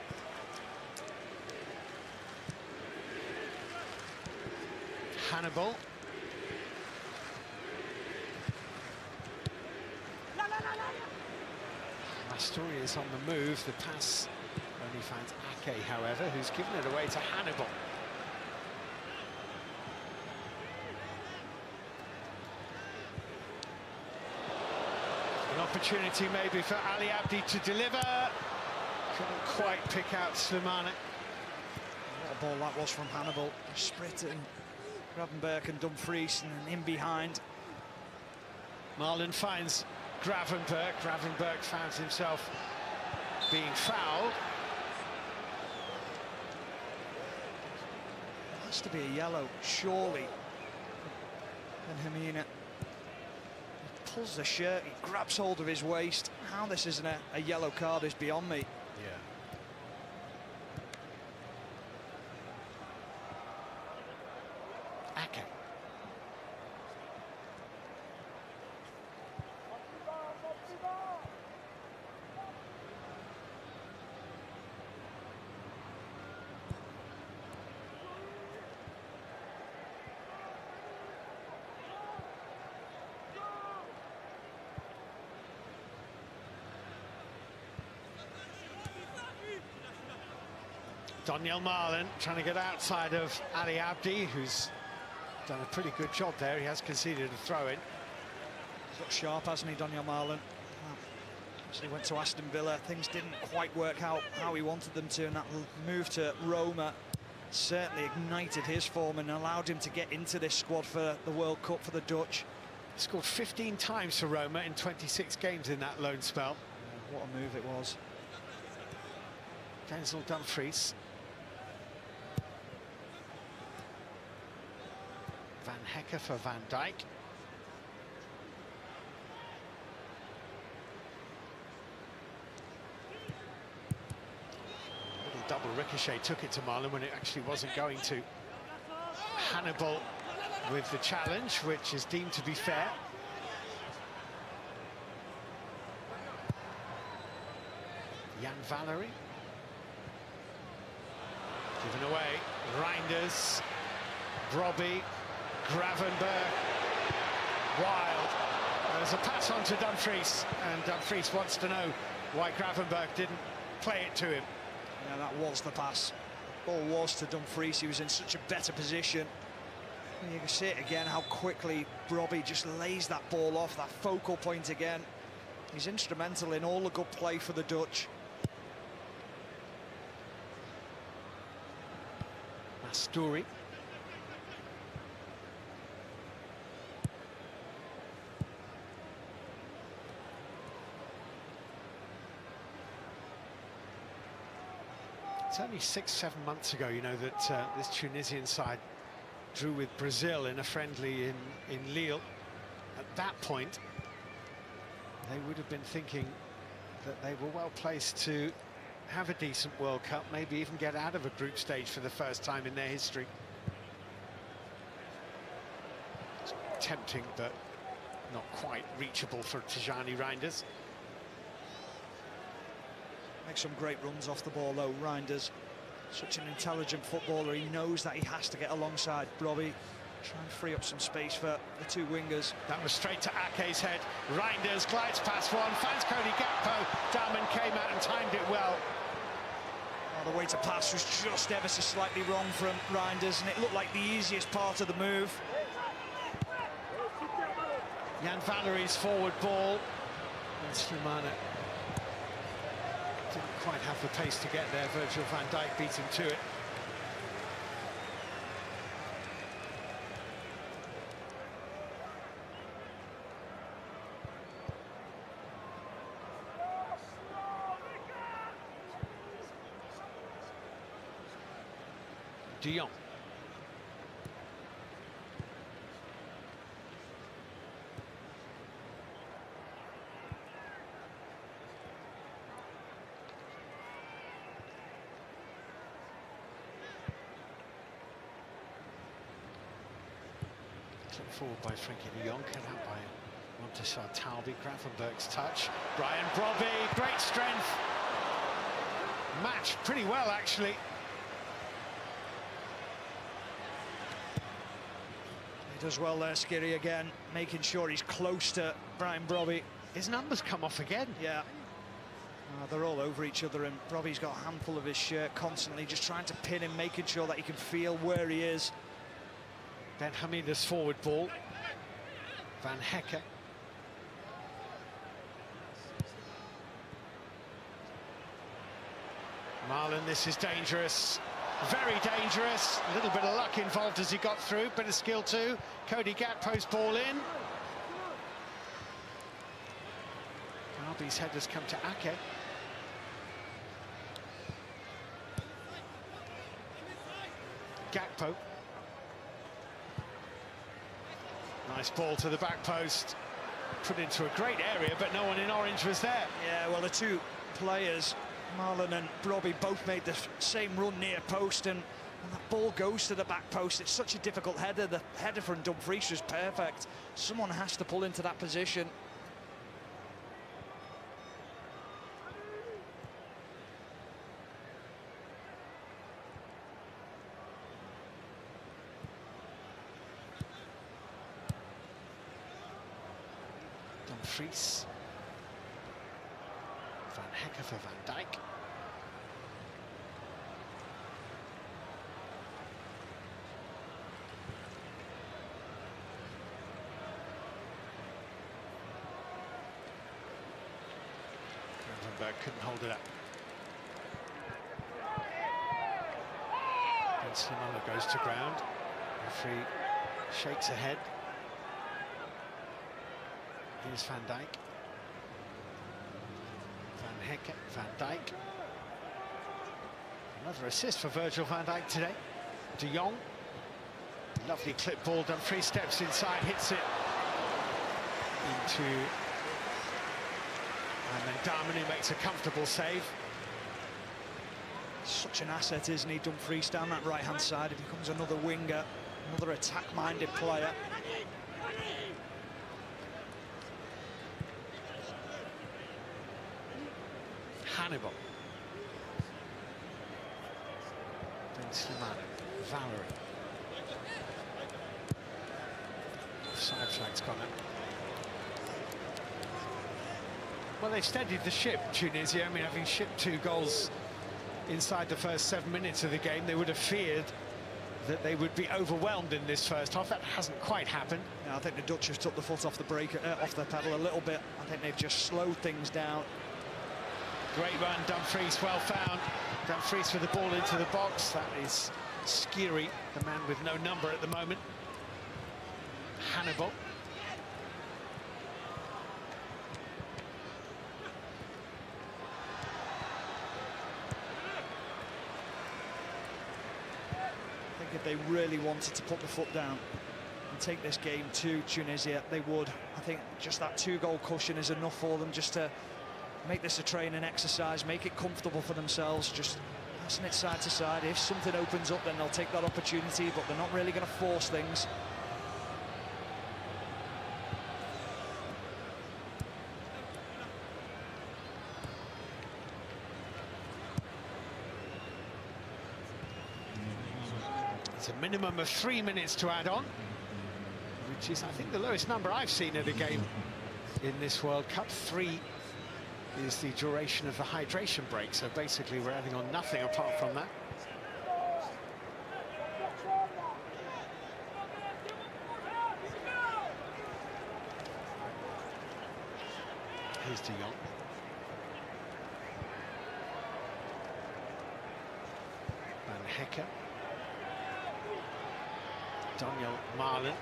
Hannibal. Mastorius on the move. The pass only finds Ake, however, who's given it away to Hannibal. An opportunity maybe for Ali Abdi to deliver. Couldn't quite pick out Slimani. What a ball that was from Hannibal. Spritting Gravenberch and Dumfries, and then in behind. Marlon finds Gravenberch. Gravenberch finds himself being fouled. It has to be a yellow, surely. And Hermina pulls the shirt, he grabs hold of his waist. How this isn't a yellow card is beyond me. Ake. Daniel Marlon trying to get outside of Ali Abdi, who's done a pretty good job there. He has conceded a throw-in. He's got sharp, hasn't he, Daniel Marlon? He went to Aston Villa. Things didn't quite work out how he wanted them to, and that move to Roma certainly ignited his form and allowed him to get into this squad for the World Cup for the Dutch. He scored 15 times for Roma in 26 games in that loan spell. What a move it was. Denzel Dumfries. Van Hecke for Van Dijk. Little double ricochet took it to Marlon when it actually wasn't going to. Hannibal with the challenge, which is deemed to be fair. Jan Valery. Given away. Reinders. Brobby. Gravenberch. Wild. There's a pass on to Dumfries, and Dumfries wants to know why Gravenberch didn't play it to him. Yeah, that was the pass. The ball was to Dumfries. He was in such a better position. And you can see it again, how quickly Brobby just lays that ball off, that focal point again. He's instrumental in all the good play for the Dutch. Mastori. It's only 6-7 months ago, you know, that this Tunisian side drew with Brazil in a friendly in Lille. At that point, they would have been thinking that they were well placed to have a decent World Cup, maybe even get out of a group stage for the first time in their history. It's tempting, but not quite reachable for Tijani Reinders. Makes some great runs off the ball, though, Reinders. Such an intelligent footballer. He knows that he has to get alongside Brobby. Try and free up some space for the two wingers. That was straight to Ake's head. Reinders glides past one, finds Cody Gakpo. Daman came out and timed it well. Oh, the way to pass was just ever so slightly wrong from Reinders, and it looked like the easiest part of the move. Jan Valery's forward ball. And Slimani. Didn't quite have the pace to get there. Virgil van Dijk beat him to it. De Jong. Clipped forward by Frankie de Jong, cut out by Montessar Talbi. Gravenberg's touch. Brian Brobby, great strength. Matched pretty well, actually. He does well there, Skiri, again, making sure he's close to Brian Brobby. His numbers come off again. Yeah. They're all over each other, and Brobby's got a handful of his shirt constantly, just trying to pin him, making sure that he can feel where he is. Ben Hamida's forward ball. Van Hecke. Marlon, this is dangerous. Very dangerous. A little bit of luck involved as he got through. Bit of skill too. Cody Gakpo's ball in. Derby's headers come to Ake. Gakpo. Nice ball to the back post. Put into a great area, but no one in orange was there. Yeah, well, the two players, Marlon and Brobby, both made the same run near post, and that ball goes to the back post. It's such a difficult header. The header from Dumfries was perfect. Someone has to pull into that position. Dumfries. Van Hecke for Van Dijk. Gravenberg couldn't hold it up. And Slimala goes to ground. Referee shakes ahead. Here's Van Dijk. Van Hecke, Van Dijk. Another assist for Virgil van Dijk today. De Jong. Lovely clip ball. Dumfries steps inside, hits it into. And then Darmany makes a comfortable save. Such an asset, isn't he, Dumfries, down that right-hand side. He becomes another winger, another attack-minded player. Hannibal. Ben Slimani. Valerie. Side flag's gone up. Well, they've steadied the ship, Tunisia. I mean, having shipped 2 goals inside the first 7 minutes of the game, they would have feared that they would be overwhelmed in this first half. That hasn't quite happened. Yeah, I think the Dutch have took the foot off the brake, off the pedal a little bit. I think they've just slowed things down. Great run, Dumfries, well found. Dumfries with the ball into the box. That is Skiri, the man with no number at the moment. Hannibal. I think if they really wanted to put the foot down and take this game to Tunisia, they would. I think just that 2-goal cushion is enough for them just to make this a training exercise, make it comfortable for themselves, just passing it side to side. If something opens up, then they'll take that opportunity, but they're not really going to force things. It's a minimum of 3 minutes to add on, which is, I think, the lowest number I've seen at a game in this World Cup. 3 is the duration of the hydration break, so basically we're adding on nothing apart from that. Here's De Jong. Hecker. Daniel Marlin.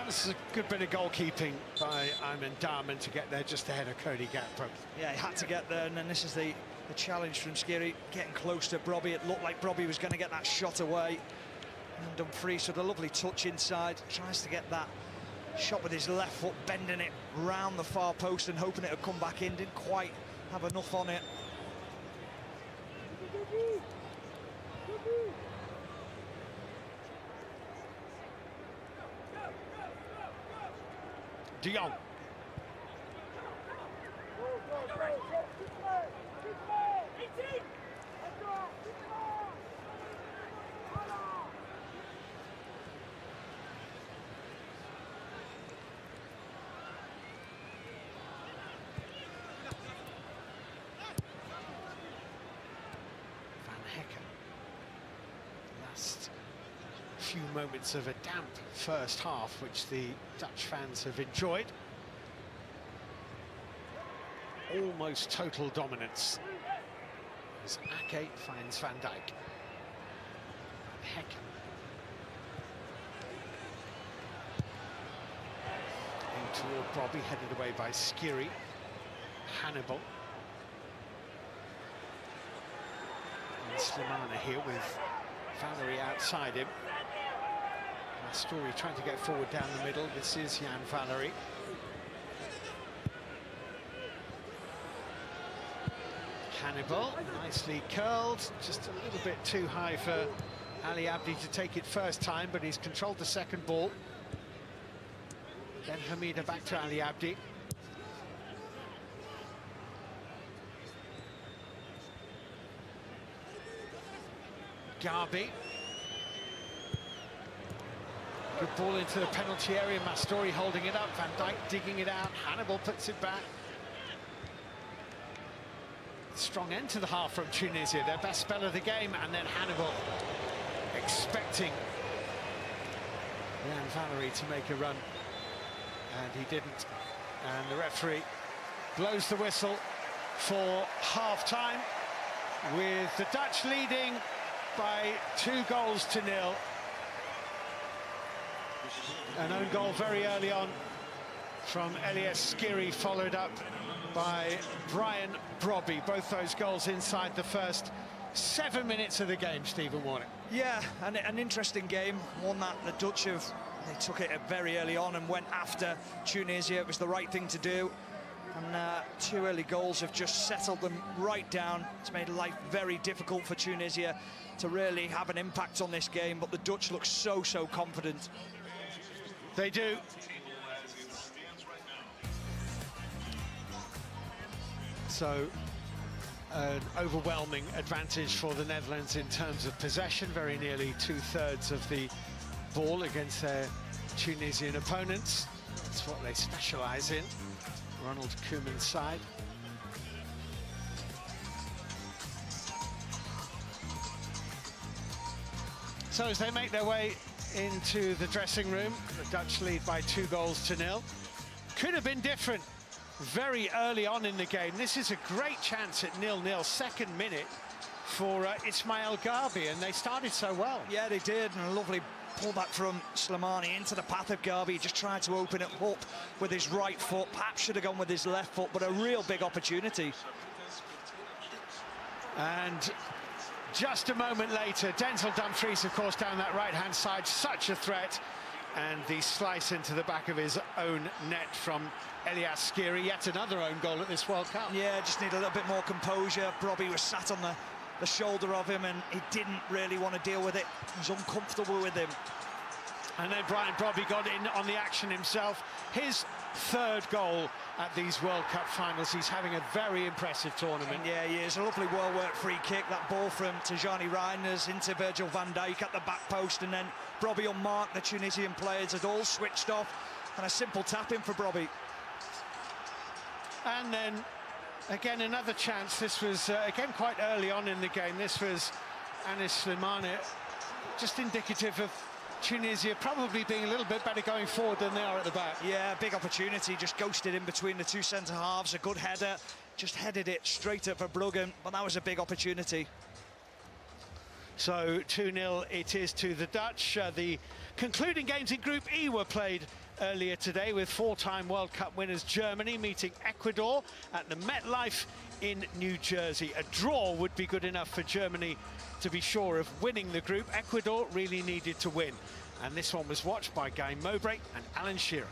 This is a good bit of goalkeeping by Ayman Darman to get there just ahead of Cody Gakpo. Yeah, he had to get there, and then this is the challenge from Skiri, getting close to Brobby. It looked like Brobby was going to get that shot away. And Dumfries with a lovely touch inside, tries to get that shot with his left foot, bending it round the far post and hoping it would come back in. Didn't quite have enough on it. De Jong. Van Hecker. Last few moments of a damp first half, which the Dutch fans have enjoyed. Almost total dominance as Ake finds Van Dijk. Hecker. In toward Brobby, headed away by Skiri. Hannibal. And Slimani here with Valery outside him. Story trying to get forward down the middle. This is Jan Valery. Hannibal, nicely curled, just a little bit too high for Ali Abdi to take it first time, but he's controlled the second ball. Then Hamida back to Ali Abdi. Garbi. Good ball into the penalty area. Mastori holding it up. Van Dijk digging it out. Hannibal puts it back. Strong end to the half from Tunisia. Their best spell of the game. And then Hannibal expecting Jan Valery to make a run. And he didn't. And the referee blows the whistle for half-time, with the Dutch leading by 2-0. An own goal very early on from Elias Skiri, followed up by Brian Brobby. Both those goals inside the first 7 minutes of the game, Stephen Warnock. Yeah, and an interesting game, one that the Dutch have, they took it very early on and went after Tunisia. It was the right thing to do. And 2 early goals have just settled them right down. It's made life very difficult for Tunisia to really have an impact on this game, but the Dutch look so confident. They do. So, an overwhelming advantage for the Netherlands in terms of possession, very nearly 2/3 of the ball against their Tunisian opponents. That's what they specialise in. Ronald Koeman's side. So as they make their way into the dressing room, the Dutch lead by 2-0. Could have been different very early on in the game. This is a great chance at 0-0, second minute for Ismail Garbi, and they started so well. Yeah, they did, and a lovely pullback from Slimani into the path of Garbi. He just tried to open it up with his right foot, perhaps should have gone with his left foot, but a real big opportunity. And just a moment later, Denzel Dumfries, of course, down that right-hand side, such a threat. And the slice into the back of his own net from Elias Skiri, yet another own goal at this World Cup. Yeah, just need a little bit more composure. Brobby was sat on the shoulder of him, and he didn't really want to deal with it. He was uncomfortable with him. And then Brian Brobby got in on the action himself. His third goal at these World Cup finals. He's having a very impressive tournament. Yeah, he is. A lovely well-worked free kick. That ball from Tijani Reinders into Virgil van Dijk at the back post, and then Brobby unmarked. The Tunisian players had all switched off, and a simple tap-in for Brobby. And then, again, another chance. This was, again, quite early on in the game. This was Anis Slimani, just indicative of Tunisia probably being a little bit better going forward than they are at the back. Yeah, big opportunity, just ghosted in between the two centre-halves. A good header, just headed it straight up for Bruggen, but that was a big opportunity. So 2-0 it is to the Dutch. The concluding games in Group E were played earlier today with four-time World Cup winners Germany meeting Ecuador at the MetLife in New Jersey. A draw would be good enough for Germany to be sure of winning the group. Ecuador really needed to win. And this one was watched by Guy Mowbray and Alan Shearer.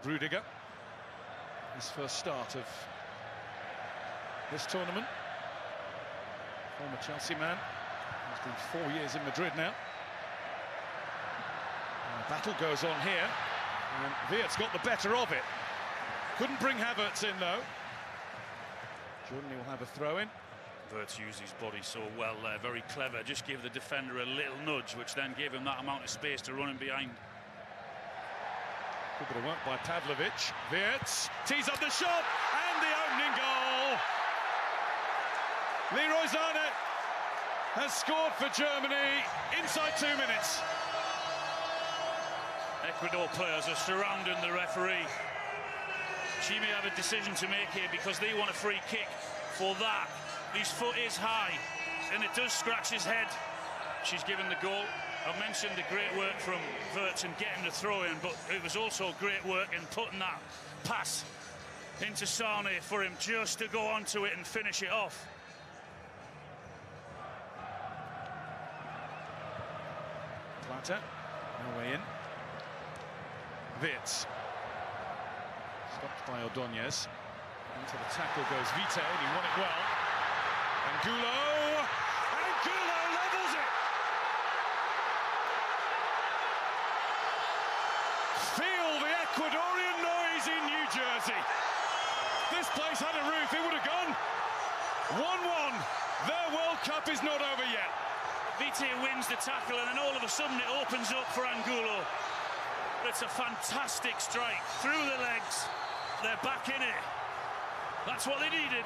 Rudiger, his first start of this tournament. Former Chelsea man. He's been 4 years in Madrid now. Battle goes on here, and Weert's got the better of it. Couldn't bring Havertz in, though. Germany will have a throw-in. Weert's used his body so well there, very clever. Just gave the defender a little nudge, which then gave him that amount of space to run in behind. Good bit of work by Pavlovic. Weert's tees up the shot, and the opening goal! Leroy Sané has scored for Germany inside 2 minutes. Ecuador players are surrounding the referee. She may have a decision to make here because they want a free kick for that. His foot is high, and it does scratch his head. She's given the goal. I mentioned the great work from Weert's in getting the throw in, but it was also great work in putting that pass into Sané for him just to go onto it and finish it off. Plata, no way in. Weert's stopped by Ordóñez. Into the tackle goes Vite, and he won it well. Angulo levels it! Feel the Ecuadorian noise in New Jersey. This place had a roof, it would have gone 1-1. Their World Cup is not over yet. Vite wins the tackle, and then all of a sudden it opens up for Angulo. It's a fantastic strike through the legs. They're back in it. That's what they needed.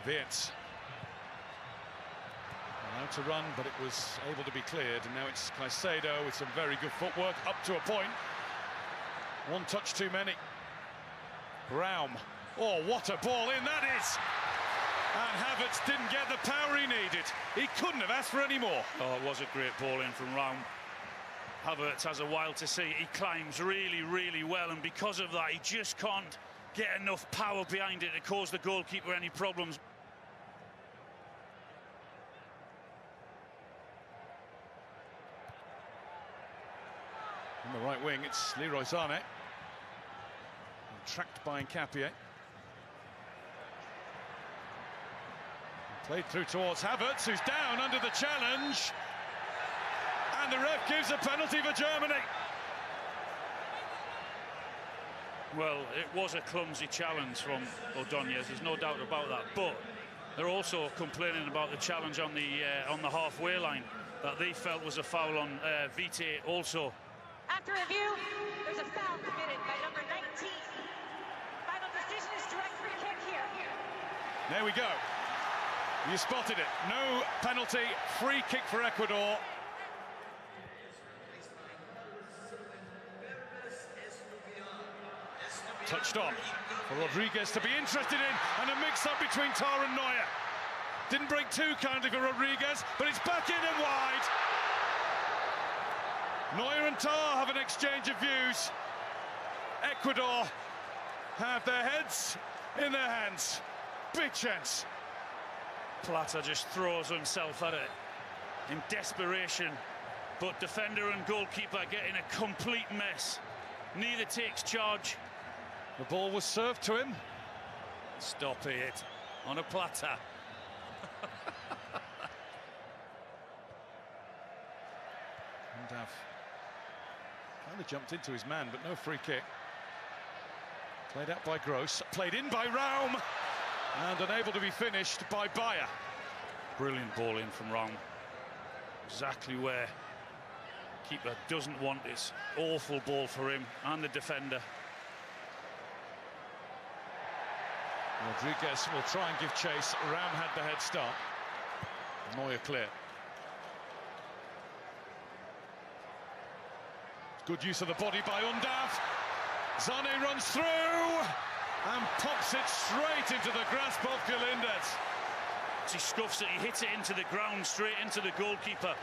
Weert's allowed to run, but it was able to be cleared, and now it's Caicedo with some very good footwork up to a point. One touch too many. Raum. Oh, what a ball in that is! And Havertz didn't get the power he needed. He couldn't have asked for any more. Oh, it was a great ball in from Raum. Havertz has a while to see. He climbs really, really well, and because of that, he just can't get enough power behind it to cause the goalkeeper any problems. On the right wing, it's Leroy Sané. Tracked by Nkapie. Played through towards Havertz, who's down under the challenge. And the ref gives a penalty for Germany. Well, it was a clumsy challenge from Ordóñez, there's no doubt about that. But they're also complaining about the challenge on the halfway line that they felt was a foul on Vite also. After review, there's a foul committed by number 19. Final decision is direct free kick here. There we go. You spotted it. No penalty, free kick for Ecuador. Touched on for Rodriguez to be interested in, and a mix-up between Tar and Neuer. Didn't break too kindly for Rodriguez, but it's back in and wide. Neuer and Tar have an exchange of views. Ecuador have their heads in their hands. Big chance. Plata just throws himself at it in desperation, but defender and goalkeeper get in a complete mess. Neither takes charge. The ball was served to him. Stop it on a Plata. And kind of jumped into his man, but no free kick. Played out by Gross, played in by Raum, and unable to be finished by Bayer. Brilliant ball in from Raum. Exactly where keeper doesn't want this. Awful ball for him and the defender. Rodriguez will try and give chase. Ram had the head start. Neuer clear. Good use of the body by Undav. Zane runs through and pops it straight into the grasp of Galindez. He scuffs it, he hits it into the ground, straight into the goalkeeper.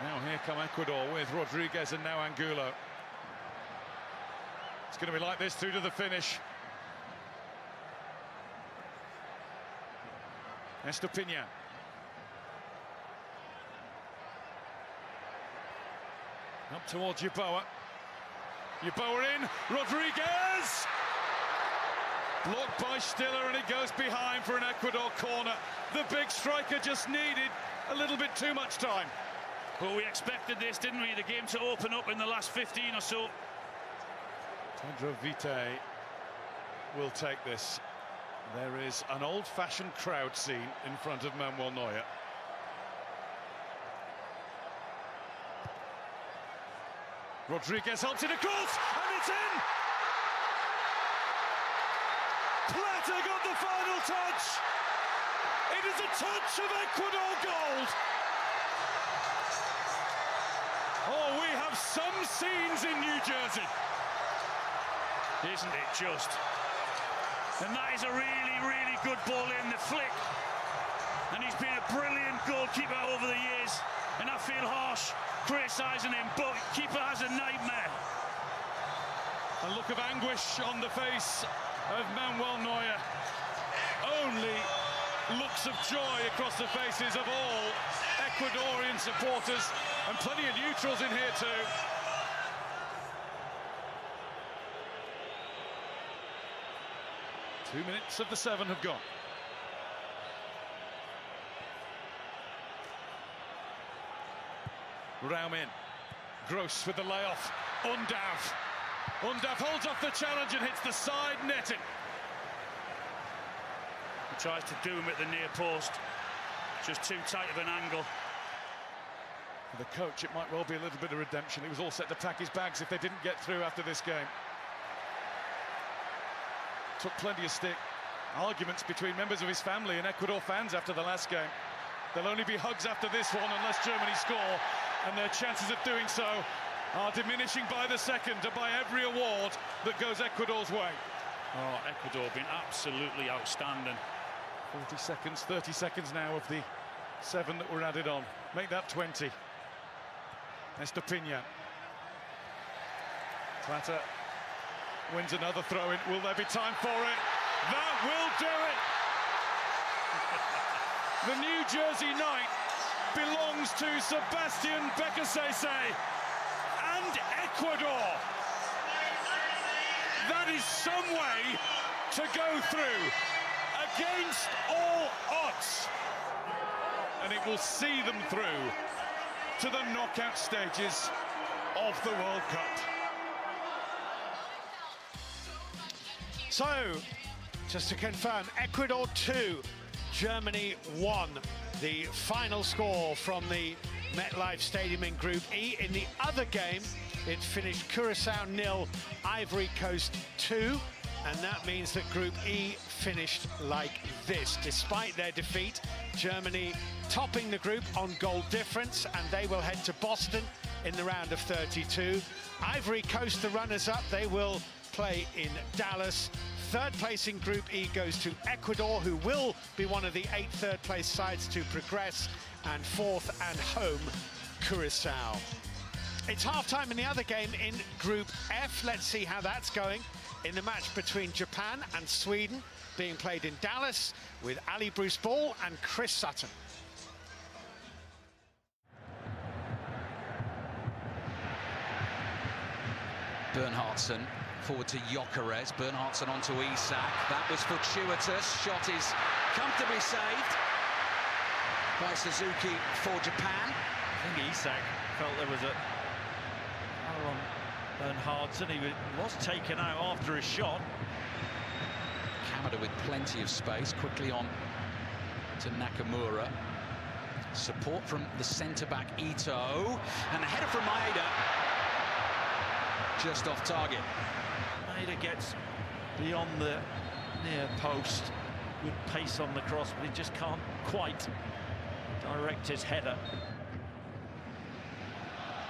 Now here come Ecuador with Rodriguez and now Angulo. It's going to be like this through to the finish. Estupiñán. Up towards Yeboah. Yeboah in. Rodriguez! Blocked by Stiller, and it goes behind for an Ecuador corner. The big striker just needed a little bit too much time. Well, we expected this, didn't we? The game to open up in the last 15 or so. Pedro Vite will take this. There is an old-fashioned crowd scene in front of Manuel Neuer. Rodriguez helps it across, and it's in! Plata got the final touch! It is a touch of Ecuador gold! Oh, we have some scenes in New Jersey! Isn't it just? And that is a really, really good ball in the flick. And he's been a brilliant goalkeeper over the years. And I feel harsh criticising him, but keeper has a nightmare. A look of anguish on the face of Manuel Neuer. Only looks of joy across the faces of all Ecuadorian supporters, and plenty of neutrals in here too. Two minutes of the 7 have gone. Raum in. Gross with the layoff. Undav. Undav holds off the challenge and hits the side netting. He tries to do him at the near post. Just too tight of an angle. For the coach, it might well be a little bit of redemption. He was all set to pack his bags if they didn't get through after this game. Took plenty of stick. Arguments between members of his family and Ecuador fans after the last game. There'll only be hugs after this one unless Germany score, and their chances of doing so are diminishing by the second and by every award that goes Ecuador's way. Oh, Ecuador been absolutely outstanding. 40 seconds, 30 seconds now of the 7 that were added on. Make that 20. Estupiñán. Plata wins another throw-in. Will there be time for it? That will do it! The New Jersey night belongs to Sebastian Becasese and Ecuador. That is some way to go through against all odds. And it will see them through to the knockout stages of the World Cup. So, just to confirm, Ecuador 2, Germany 1. The final score from the MetLife Stadium in Group E. In the other game, it finished Curaçao 0, Ivory Coast 2. And that means that Group E finished like this. Despite their defeat, Germany topping the group on goal difference, and they will head to Boston in the round of 32. Ivory Coast, the runners-up, they will play in Dallas. Third place in Group E goes to Ecuador, who will be one of the 8 third-place sides to progress, and fourth and home, Curaçao. It's half-time in the other game in Group F. Let's see how that's going in the match between Japan and Sweden, being played in Dallas with Ali Bruce Ball and Chris Sutton. Bernhardsson forward to Gyökeres. Bernhardsson onto Isak. That was fortuitous. Shot is comfortably saved by Suzuki for Japan. I think Isak felt there was a foul on Bernhardsson. He was taken out after a shot. Kamada with plenty of space. Quickly on to Nakamura. Support from the centre-back Ito. And the header from Maeda. just off target. Maeda gets beyond the near post. Good pace on the cross, but he just can't quite direct his header.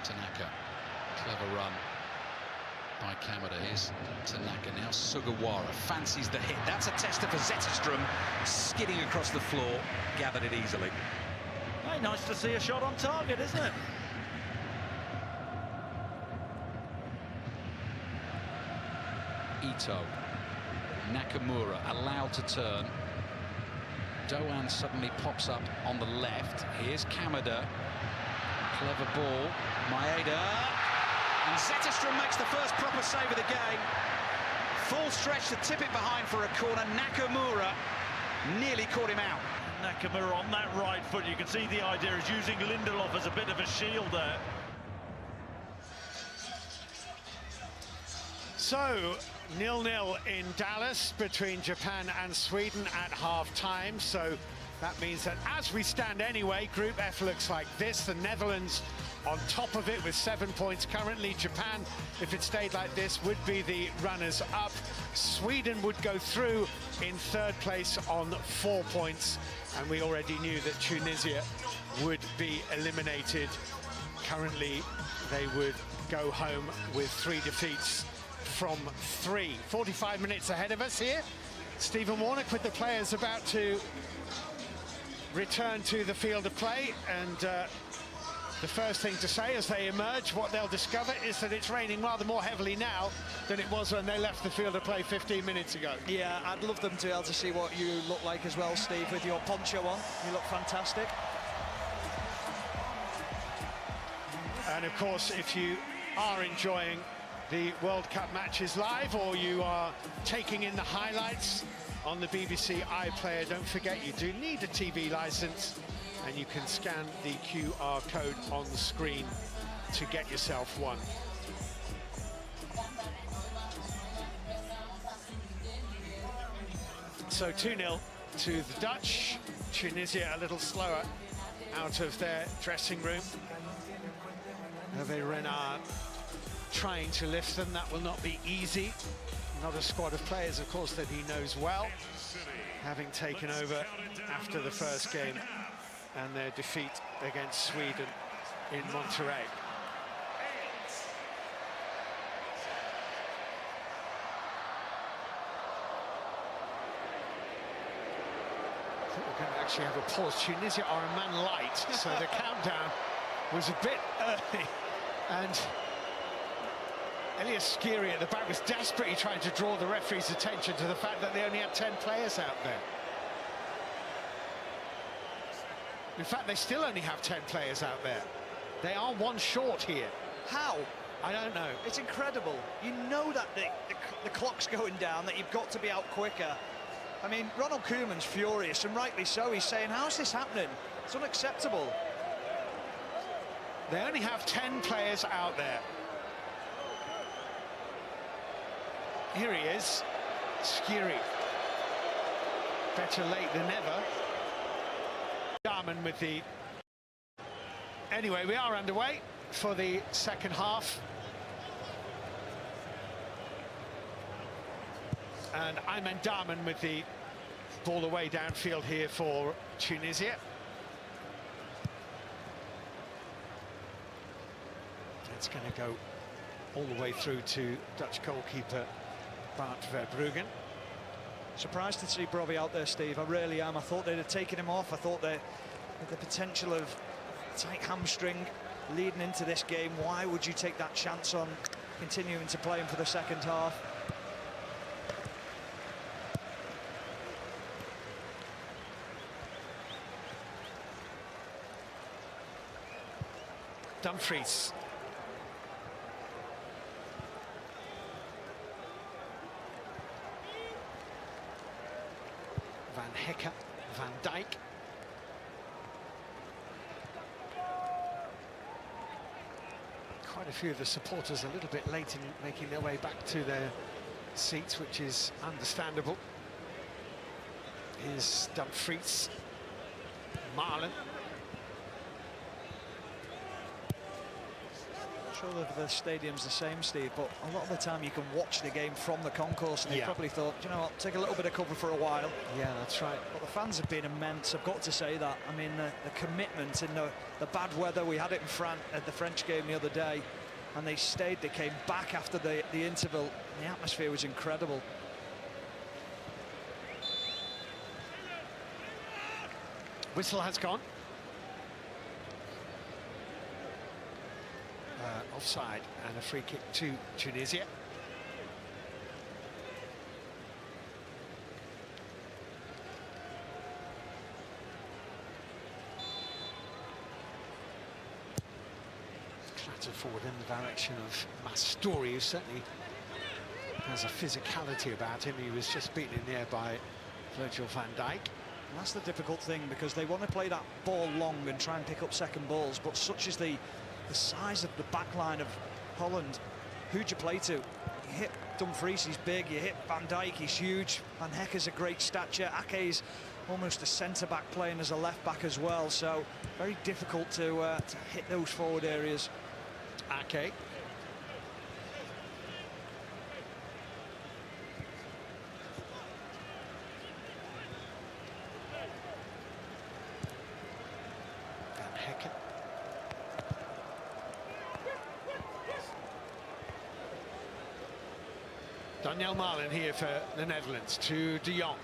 Tanaka, clever run by Kamada. Here's Tanaka now. Sugawara fancies the hit. That's a tester for Zetterstrom, skidding across the floor, gathered it easily. Hey, nice to see a shot on target, isn't it? Ito, Nakamura allowed to turn. Doan suddenly pops up on the left. Here's Kamada. Clever ball. Maeda. And Zetterstrom makes the first proper save of the game. Full stretch to tip it behind for a corner. Nakamura nearly caught him out. Nakamura on that right foot. You can see the idea is using Lindelof as a bit of a shield there. So, 0-0 in Dallas between Japan and Sweden at half-time. So that means that as we stand anyway, Group F looks like this. The Netherlands on top of it with 7 points currently. Japan, if it stayed like this, would be the runners-up. Sweden would go through in third place on 4 points. And we already knew that Tunisia would be eliminated. Currently, they would go home with 3 defeats from 3. 45 minutes ahead of us here. Stephen Warnock with the players about to return to the field of play, and the first thing to say as they emerge, what they'll discover is that it's raining rather more heavily now than it was when they left the field of play 15 minutes ago. Yeah, I'd love them to be able to see what you look like as well, Steve, with your poncho on. You look fantastic. And of course, if you are enjoying the World Cup matches live, or you are taking in the highlights on the BBC iPlayer, don't forget you do need a TV license, and you can scan the QR code on the screen to get yourself one. So 2-0 to the Dutch. Tunisia a little slower out of their dressing room. Hervé Renard trying to lift them. That will not be easy. Not a squad of players, of course, that he knows well, having taken over after the first game and their defeat against Sweden in Monterrey. I think we're going to actually have a pause. Tunisia are a man light, so the countdown was a bit early. And Elias Skiri at the back was desperately trying to draw the referee's attention to the fact that they only had 10 players out there. In fact, they still only have 10 players out there. They are one short here. How? I don't know. It's incredible. You know that the clock's going down, that you've got to be out quicker. I mean, Ronald Koeman's furious, and rightly so. He's saying, how's this happening? It's unacceptable. They only have 10 players out there. Here he is, Skiri. Better late than never. Darman with the... Anyway, we are underway for the second half. And Ayman Darman with the ball away downfield here for Tunisia. It's going to go all the way through to Dutch goalkeeper Bart Verbruggen. Surprised to see Brobbey out there, Steve. I really am. I thought they'd have taken him off. I thought that with the potential of tight hamstring leading into this game, why would you take that chance on continuing to play him for the second half? Dumfries. Van Hecker, Van Dijk. Quite a few of the supporters a little bit late in making their way back to their seats, which is understandable. Here's Dumfries, Marlon. sure that the stadium's the same, Steve, but a lot of the time you can watch the game from the concourse, and they probably thought, you know what, take a little bit of cover for a while. Yeah, that's right. But the fans have been immense, I've got to say that. I mean, the commitment in the bad weather, we had it in France at the French game the other day, and they stayed, they came back after the interval. The atmosphere was incredible. Whistle has gone. Offside and a free kick to Tunisia. Clattered forward in the direction of Mastori, who certainly has a physicality about him. He was just beaten in the air by Virgil van Dijk. And that's the difficult thing, because they want to play that ball long and try and pick up second balls, but such is the size of the back line of Holland. Who'd you play to? You hit Dumfries, he's big. You hit Van Dijk, he's huge. Van Hecke's a great stature. Ake's almost a centre-back playing as a left-back as well, so very difficult to hit those forward areas. Ake. Van Hecke. Daniel Marlin here for the Netherlands to De Jong.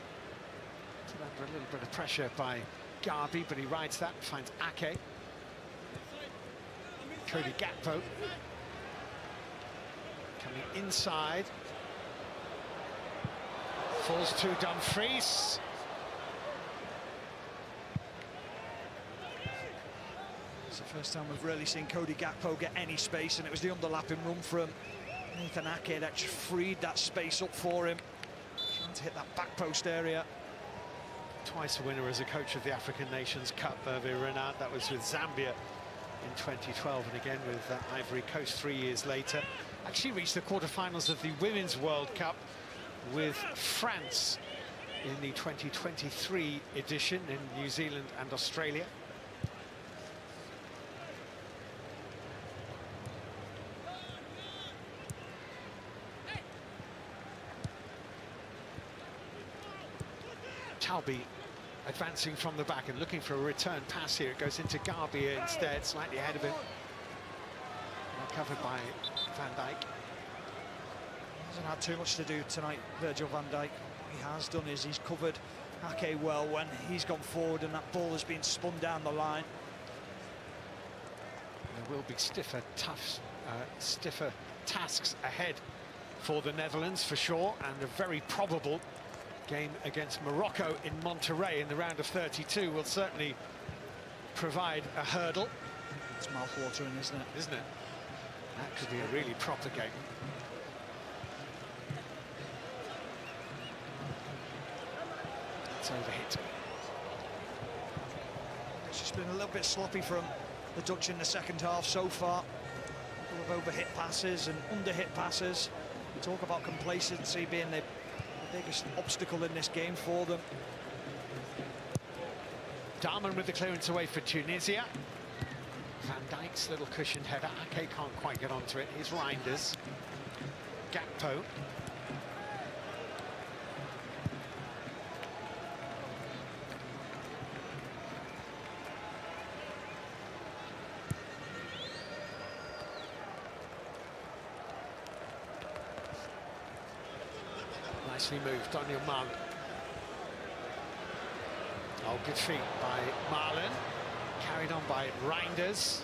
Under a little bit of pressure by Garby, but he rides that and finds Ake. Cody Gakpo coming inside. Falls to Dumfries. It's the first time we've really seen Cody Gakpo get any space, and it was the underlapping run from Nathan Ake that just freed that space up for him. Trying to hit that back post area. Twice a winner as a coach of the African Nations Cup, Hervé Renard. That was with Zambia in 2012, and again with Ivory Coast 3 years later. Actually reached the quarterfinals of the Women's World Cup with France in the 2023 edition in New Zealand and Australia. Talby advancing from the back and looking for a return pass here. It goes into Garby instead, slightly ahead of him. Well covered by Van Dijk. Hasn't had too much to do tonight, Virgil van Dijk. What he has done is he's covered Ake well when he's gone forward and that ball has been spun down the line. There will be stiffer tasks ahead for the Netherlands for sure, and a very probable game against Morocco in Monterrey in the round of 32 will certainly provide a hurdle. It's mouth-watering, isn't it? Isn't it? That could be a really proper game. It's overhit. It's just been a little bit sloppy from the Dutch in the second half so far. A couple of overhit passes and underhit passes. We talk about complacency being the biggest obstacle in this game for them. Darman with the clearance away for Tunisia. Van Dijk's little cushioned header. Ake can't quite get onto it. Here's Reinders. Gakpo. Nicely moved, Daniel Marlin. Oh, good feet by Marlin. Carried on by Reinders.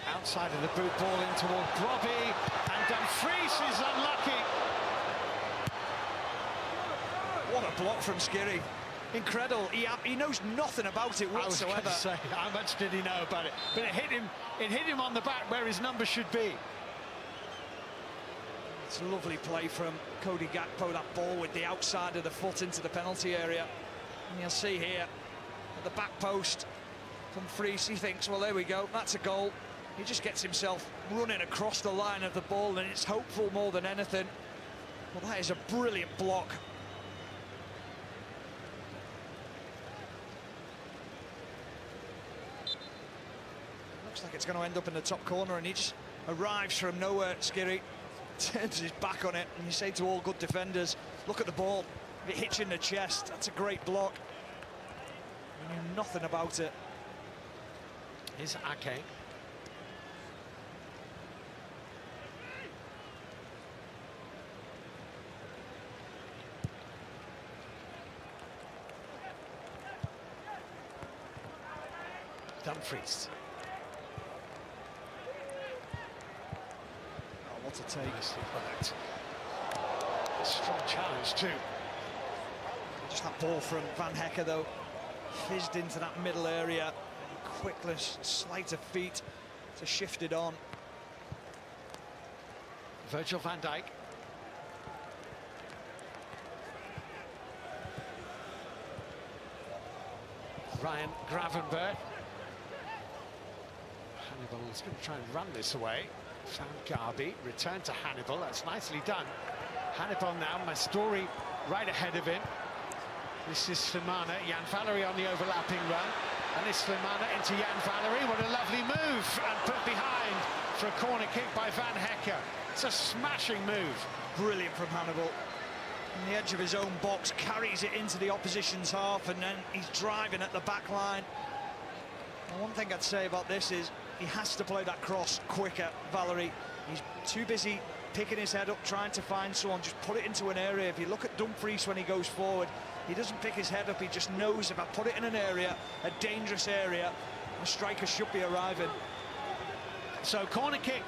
Outside of the boot, ball in toward Robbie. And Dumfries is unlucky. What a block from Skiri. Incredible. He knows nothing about it whatsoever. I was going to say, how much did he know about it? But it hit him on the back where his number should be. It's a lovely play from Cody Gakpo, that ball with the outside of the foot into the penalty area. And you'll see here at the back post, Dumfries, he thinks, well, there we go, that's a goal. He just gets himself running across the line of the ball, and it's hopeful more than anything. Well, that is a brilliant block. Looks like it's going to end up in the top corner, and he just arrives from nowhere, Skirry, turns his back on it, and you say to all good defenders, look at the ball. If it hits you in the chest, that's a great block. You knew nothing about it. Here's Ake. Dumfries. Oh, what a take. Nicely worked. A strong challenge too. Just that ball from Van Hecker, though, fizzed into that middle area. Quickness, sleight of feet to shift it on. Virgil van Dijk. Ryan Gravenberg. Hannibal is going to try and run this away. Found Garby, return to Hannibal, that's nicely done. Hannibal now, Mastori right ahead of him. This is Slimana, Jan Valery on the overlapping run. And this Slimana into Jan Valery, what a lovely move, and put behind for a corner kick by Van Hecker. It's a smashing move. Brilliant from Hannibal. On the edge of his own box, carries it into the opposition's half, and then he's driving at the back line. And one thing I'd say about this is he has to play that cross quicker, Valery. He's too busy picking his head up, trying to find someone, just put it into an area. If you look at Dumfries when he goes forward, he doesn't pick his head up, he just knows if I put it in an area, a dangerous area, the striker should be arriving. So corner kick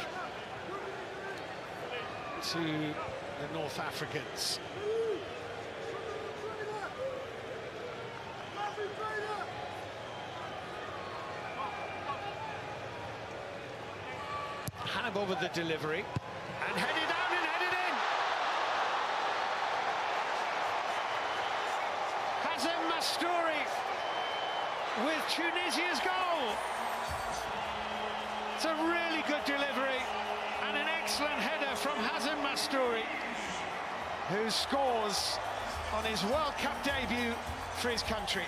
to the North Africans. Hannibal with the delivery, and headed down and headed in. Hazem Mastori with Tunisia's goal. It's a really good delivery and an excellent header from Hazem Mastori, who scores on his World Cup debut for his country.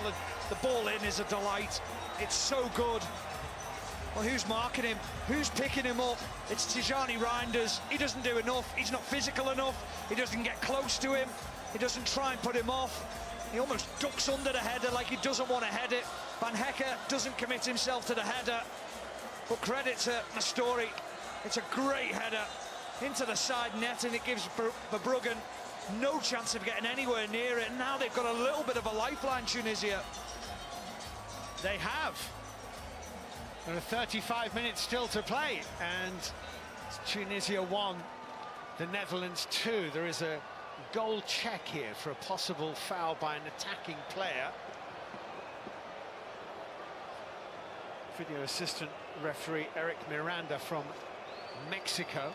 Well, the ball in is a delight. It's so good. Well, who's marking him? Who's picking him up? It's Tijani Reinders. He doesn't do enough. He's not physical enough. He doesn't get close to him. He doesn't try and put him off. He almost ducks under the header like he doesn't want to head it. Van Hecker doesn't commit himself to the header. But credit to Mastori. It's a great header into the side net, and it gives Verbruggen no chance of getting anywhere near it. And now they've got a little bit of a lifeline, Tunisia. They have. There are 35 minutes still to play, and Tunisia 1, the Netherlands 2. There is a goal check here for a possible foul by an attacking player. Video assistant referee Eric Miranda from Mexico.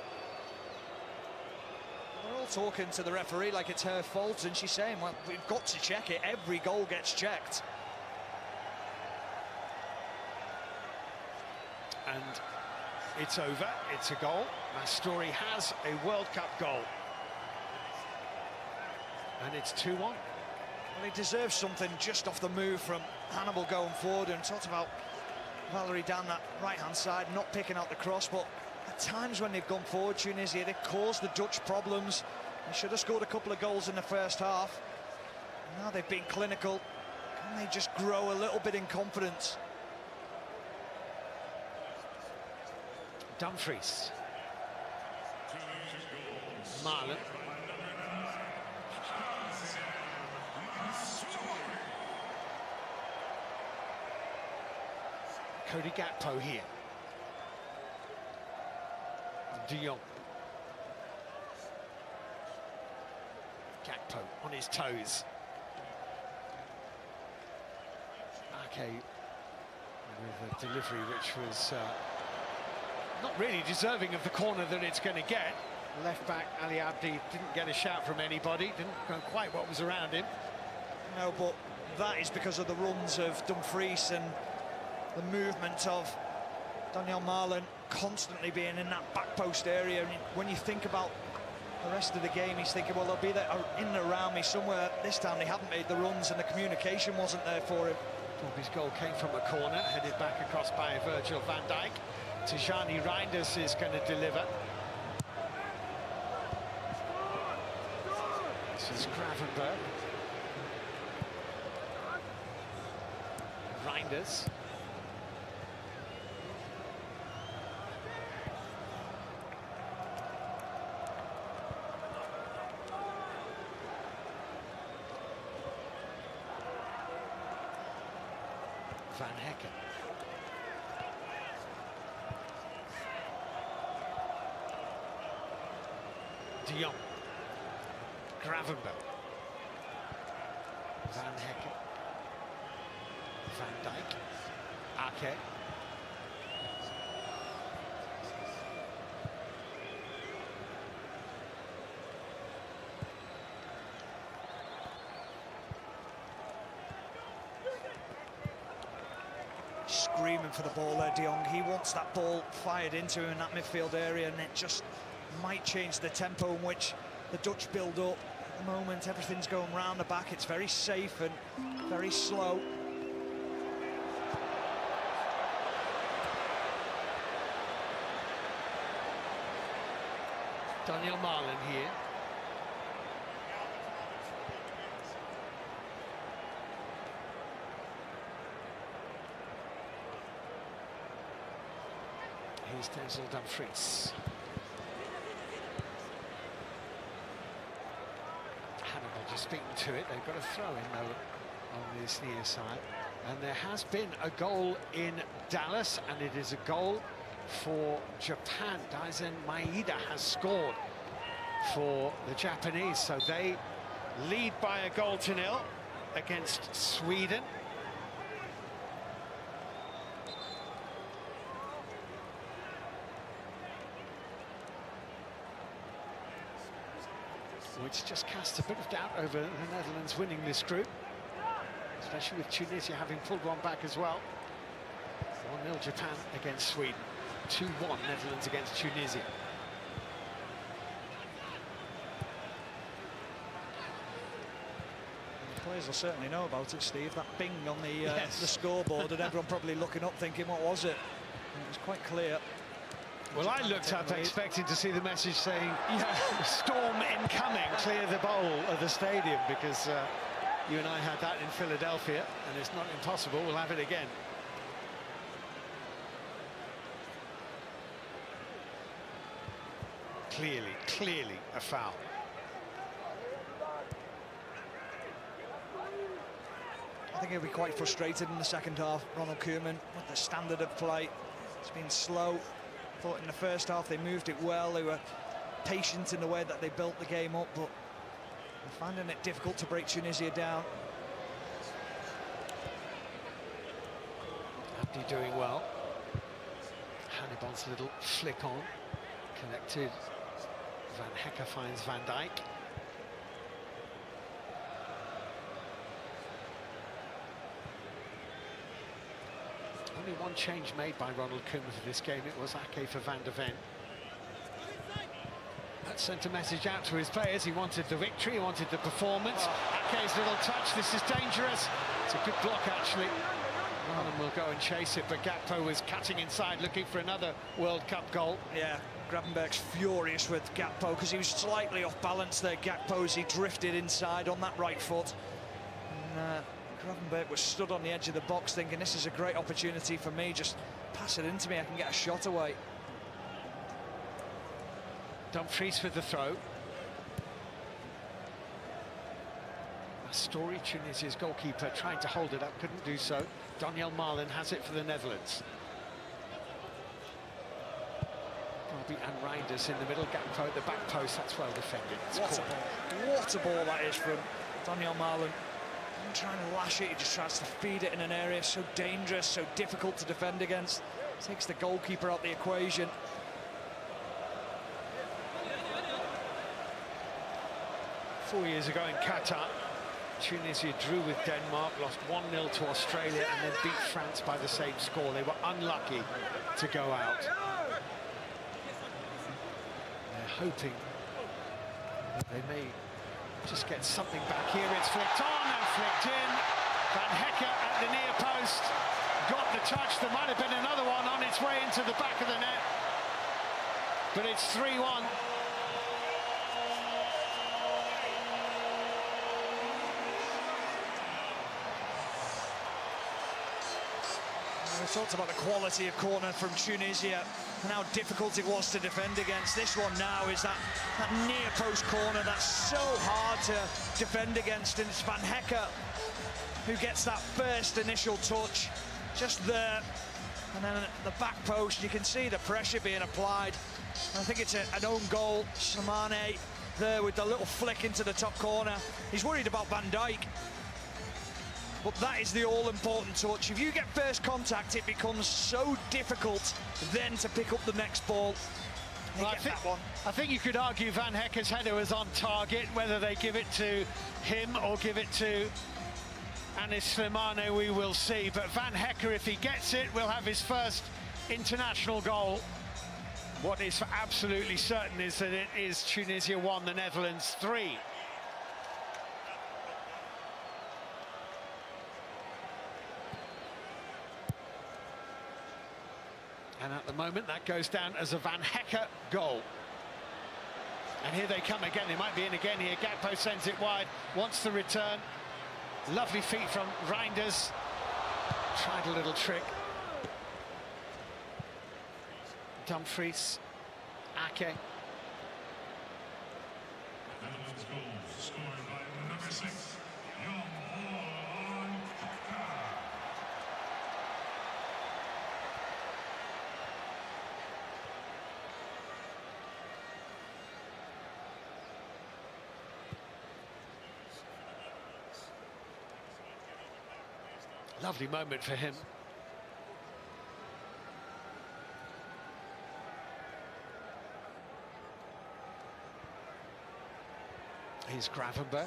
They're all talking to the referee like it's her fault, and she's saying, well, we've got to check it. Every goal gets checked. And it's over, it's a goal. Mastori has a World Cup goal. And it's 2-1. Well, he deserves something just off the move from Hannibal going forward, and talked about Valery down that right-hand side, not picking out the cross, but at times when they've gone forward, Tunisia, they've caused the Dutch problems. They should have scored a couple of goals in the first half. Now they've been clinical. Can they just grow a little bit in confidence? Dumfries. Marlon. Cody Gakpo here. De Jong. Gakpo on his toes. Ake with a delivery which was not really deserving of the corner that it's going to get. Left back Ali Abdi didn't get a shout from anybody, didn't go quite what was around him. No, but that is because of the runs of Dumfries and the movement of Daniel Marlon constantly being in that back post area. And when you think about the rest of the game, he's thinking, well, they'll be there in and around me somewhere. This time they haven't made the runs and the communication wasn't there for him. His goal came from a corner, headed back across by Virgil van Dijk. Tijani Reinders is going to deliver. This is Gravenberg. Reinders. Van Hekken. De Jong. Gravenberg. Van Hekken. Van Dijk. Ake. Screaming for the ball there, De Jong. He wants that ball fired into him in that midfield area, and it just might change the tempo in which the Dutch build up. At the moment, everything's going round the back. It's very safe and very slow. Daniel Marlin here. Here's Denzel Dumfries. Hannibal just beaten to it. They've got a throw in though on this near side. And there has been a goal in Dallas, and it is a goal for Japan. Daisen Maeda has scored for the Japanese, so they lead by a goal to nil against Sweden. Which just casts a bit of doubt over the Netherlands winning this group, especially with Tunisia having pulled one back as well. 1-0 Japan against Sweden, 2-1 Netherlands against Tunisia. The players will certainly know about it, Steve. That bing on the scoreboard, and everyone probably looking up thinking, what was it? And it was quite clear. Well, I looked up expecting to see the message saying, storm incoming, clear the bowl of the stadium, because you and I had that in Philadelphia, and it's not impossible. We'll have it again. Clearly a foul. I think he'll be quite frustrated in the second half, Ronald Koeman, with the standard of play. It's been slow. Thought in the first half they moved it well. They were patient in the way that they built the game up, but they're finding it difficult to break Tunisia down. Abdi doing well. Hannibal's little flick on. Connected. Van Hekken finds Van Dijk. Only one change made by Ronald Koeman for this game. It was Ake for Van de Ven. That sent a message out to his players. He wanted the victory, he wanted the performance. Ake's little touch, this is dangerous. It's a good block, actually. Ireland will go and chase it, but Gakpo was cutting inside, looking for another World Cup goal. Yeah, Gravenberg's furious with Gakpo because he was slightly off balance there, Gakpo, as he drifted inside on that right foot. And, Gravenberg was stood on the edge of the box thinking, this is a great opportunity for me, just pass it into me, I can get a shot away. Dumfries with the throw. Story, Tunisia's goalkeeper, trying to hold it up, couldn't do so. Daniel Marlin has it for the Netherlands. Bobby and Reinders in the middle, Gakpo at the back post, that's well defended. What a ball that is from Daniel Marlin. Trying to lash it, he just tries to feed it in an area so dangerous, so difficult to defend against. Takes the goalkeeper out the equation. Four years ago in Qatar, Tunisia drew with Denmark, lost 1-0 to Australia, and then beat France by the same score. They were unlucky to go out. They're hoping that they may just get something back here. It's flicked on and flicked in. Van Hekken at the near post. got the touch. There might have been another one on its way into the back of the net. But it's 3-1. We talked about the quality of corner from Tunisia and how difficult it was to defend against. This one now is that near post corner that's so hard to defend against, and it's Van Hecker who gets that first initial touch just there, and then at the back post you can see the pressure being applied. And I think it's an own goal. Samane there with the little flick into the top corner. He's worried about Van Dijk. But that is the all-important touch. If you get first contact, it becomes so difficult then to pick up the next ball. Well, I think you could argue Van Hecker's header was on target. Whether they give it to him or give it to Anis Slimane, we will see. But Van Hecker, if he gets it, will have his first international goal. What is absolutely certain is that it is Tunisia 1, the Netherlands 3. And at the moment, that goes down as a Van Hecker goal. And here they come again. They might be in again here. Gakpo sends it wide, wants the return. Lovely feet from Reinders. Tried a little trick. Dumfries. Ake. Lovely moment for him. Here's Gravenberg.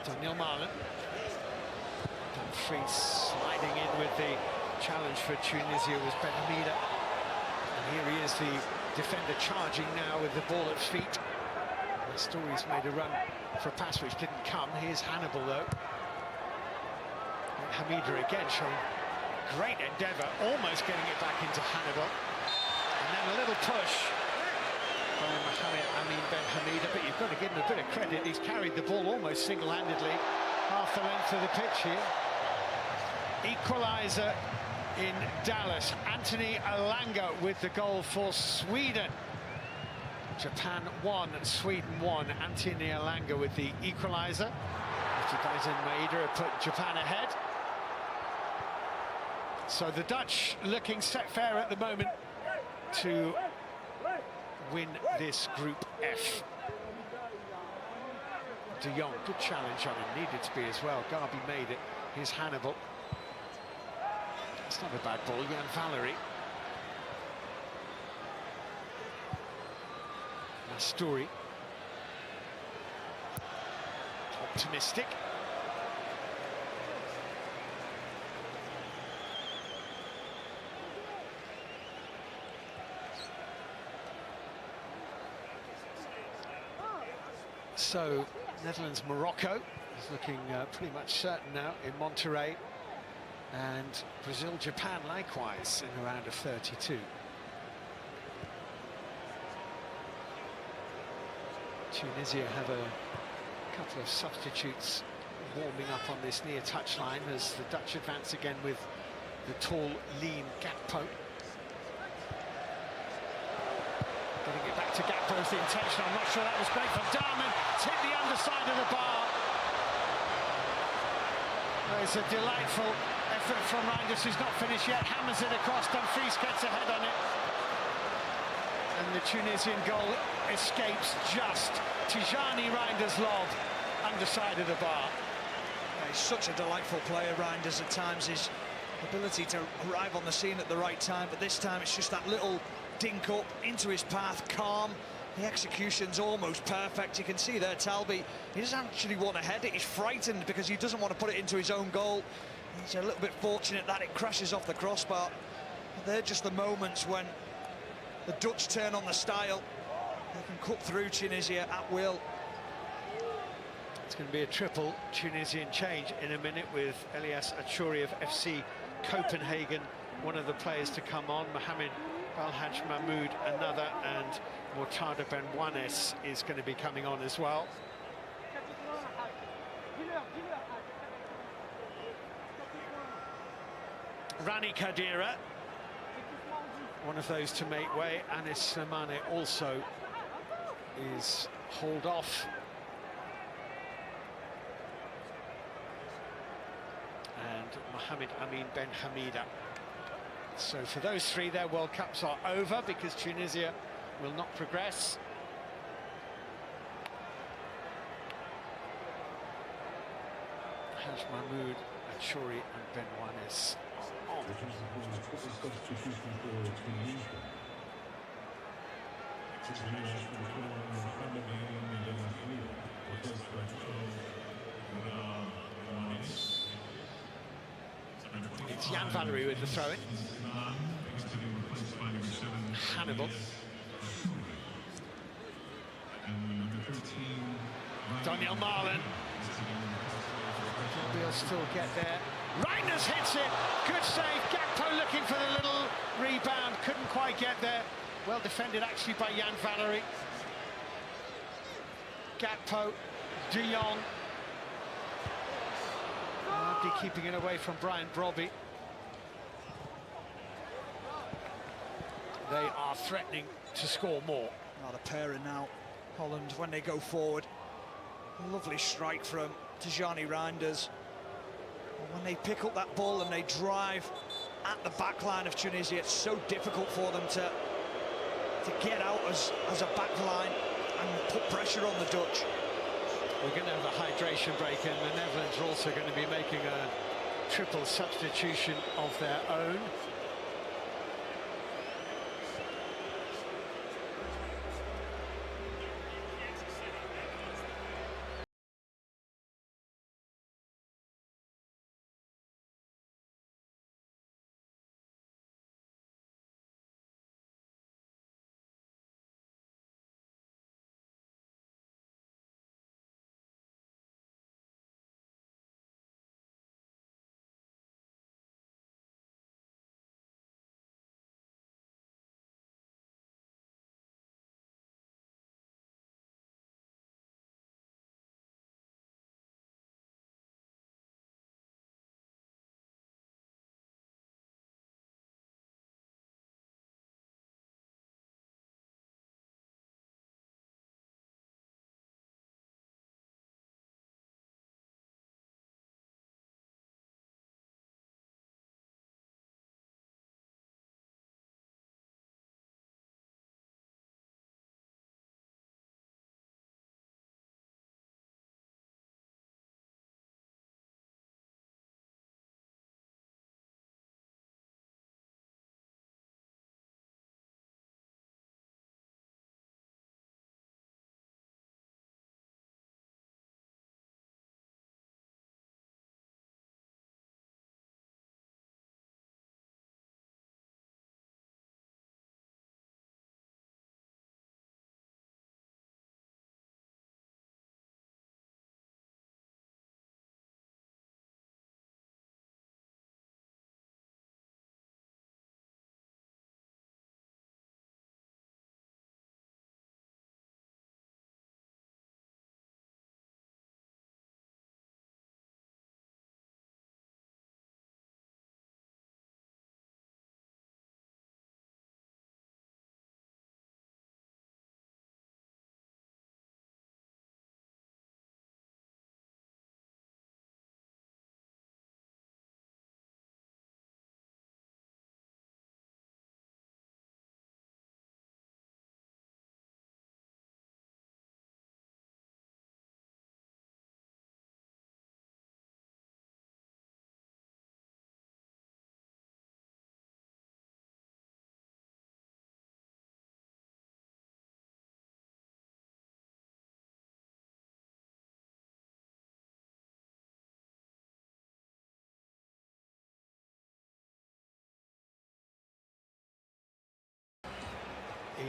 Daniel Marlin. Dumfries sliding in with the challenge for Tunisia was Ben Hamida. And here he is, the defender charging now with the ball at feet. Story's made a run for a pass which didn't come. Here's Hannibal though. Hamida again showing great endeavour, almost getting it back into Hannibal. And then a little push by Mohamed Amin Ben Hamida, but you've got to give him a bit of credit. He's carried the ball almost single-handedly, half the length of the pitch here. Equaliser in Dallas. Anthony Elanga with the goal for Sweden. Japan 1, Sweden 1. Anthony Elanga with the equaliser. After Daisen Maeda have put Japan ahead. So the Dutch looking set fair at the moment to win this Group F. De Jong, good challenge on him, needed to be as well. Garby made it. Here's Hannibal. It's not a bad ball, Jan Valery. Story. Optimistic. So, Netherlands-Morocco is looking pretty much certain now in Monterrey. And Brazil-Japan likewise in a round of 32. Tunisia have a couple of substitutes warming up on this near touchline as the Dutch advance again with the tall, lean Gakpo. Getting it back to Gakpo is the intention. I'm not sure that was great from Darman. It's hit the underside of the bar. There's a delightful effort from Reinders, who's not finished yet. Hammers it across. Dumfries gets ahead on it. And the Tunisian goal escapes just. Tijani Reinders' lob, underside of the bar. Yeah, he's such a delightful player, Reinders, at times. His ability to arrive on the scene at the right time, but this time it's just that little dink up into his path, calm. The execution's almost perfect. You can see there, Talby, he doesn't actually want to head it. He's frightened because he doesn't want to put it into his own goal. He's a little bit fortunate that it crashes off the crossbar. But they're just the moments when the Dutch turn on the style They can cut through Tunisia at will. It's going to be a triple Tunisian change in a minute with Elias Achouri of FC Copenhagen, one of the players to come on. Mohamed Balhaj Mahmoud, another, and Mortada Benwanes is going to be coming on as well. Rani Khadira, one of those to make way. Anis Slimane also is hauled off. And Mohamed Amin Ben Hamida. So for those three, their World Cups are over because Tunisia will not progress. Haj Mahmoud, Achouri and Benwanes are on. It's Jan Valery with the throw-in. Hannibal. Daniel Marlin. He'll still get there. Reinders hits it. Good save. Gakpo looking for the little rebound. Couldn't quite get there. Well defended actually by Jan Valery. Gakpo, De Jong. Nobody keeping it away from Brian Brobby. They are threatening to score more. Not a pairing now. Holland, when they go forward. Lovely strike from Tijani Reinders. When they pick up that ball and they drive at the back line of Tunisia, it's so difficult for them to get out as a back line and put pressure on the Dutch. We're going to have a hydration break, and the Netherlands are also going to be making a triple substitution of their own.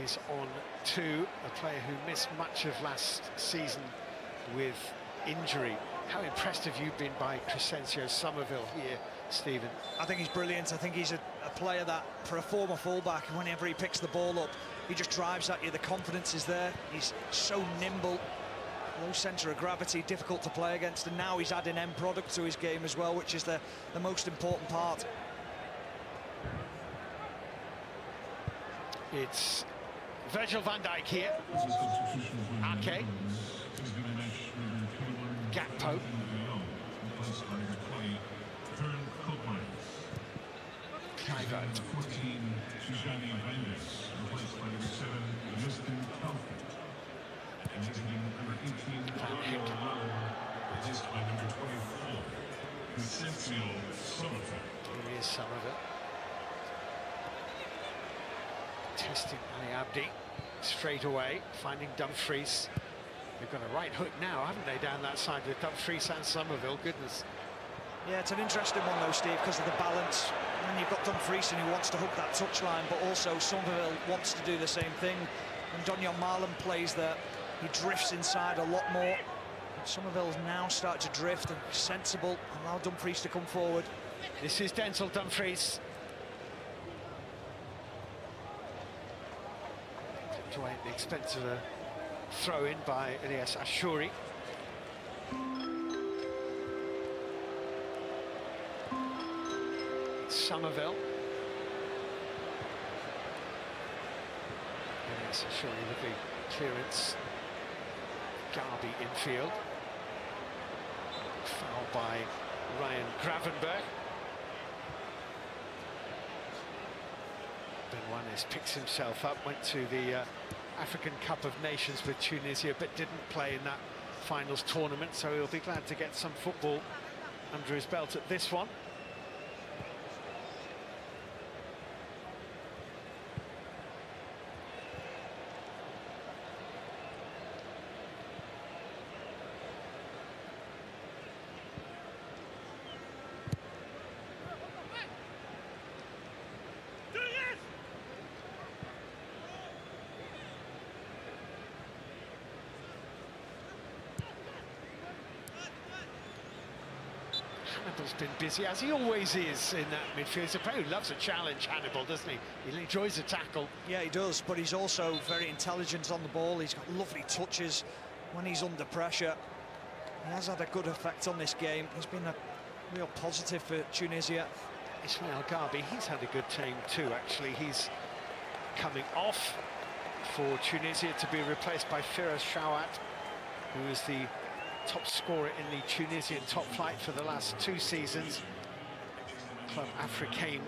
is on to a player who missed much of last season with injury. How impressed have you been by Crescencio Somerville here, Stephen? I think he's brilliant. I think he's a player that, for a former fullback, whenever he picks the ball up, he just drives at you. The confidence is there. He's so nimble. Low centre of gravity, difficult to play against, and now he's adding end product to his game as well, which is the most important part. It's Virgil van Dijk here. Ake. Gakpo. Kluivert. Here is Somerville. Testing Ali Abdi straight away, finding Dumfries. They've got a right hook now, haven't they, down that side with Dumfries and Somerville? Goodness. Yeah, it's an interesting one though, Steve, because of the balance. And then you've got Dumfries who wants to hook that touchline, but also Somerville wants to do the same thing. And Donjon Marlon plays there. He drifts inside a lot more. Somerville's now started to drift and be sensible, allow Dumfries to come forward. This is Denzel Dumfries. Tucked away at the expense of a throw-in by Elias Ashuri. Somerville. Elias Ashuri with the clearance. Garby infield. Foul by Ryan Gravenberg. Ben Wannes picks himself up, went to the African Cup of Nations with Tunisia, but didn't play in that finals tournament, so he'll be glad to get some football under his belt at this one. Hannibal's been busy, as he always is in that midfield. He's a player who loves a challenge, Hannibal, doesn't he? He enjoys a tackle. Yeah, he does, but he's also very intelligent on the ball. He's got lovely touches when he's under pressure. He has had a good effect on this game. He's been a real positive for Tunisia. Ismail Garbi, he's had a good team too, actually. He's coming off for Tunisia to be replaced by Firas Shawat, who is the top scorer in the Tunisian top flight for the last 2 seasons. Club Africain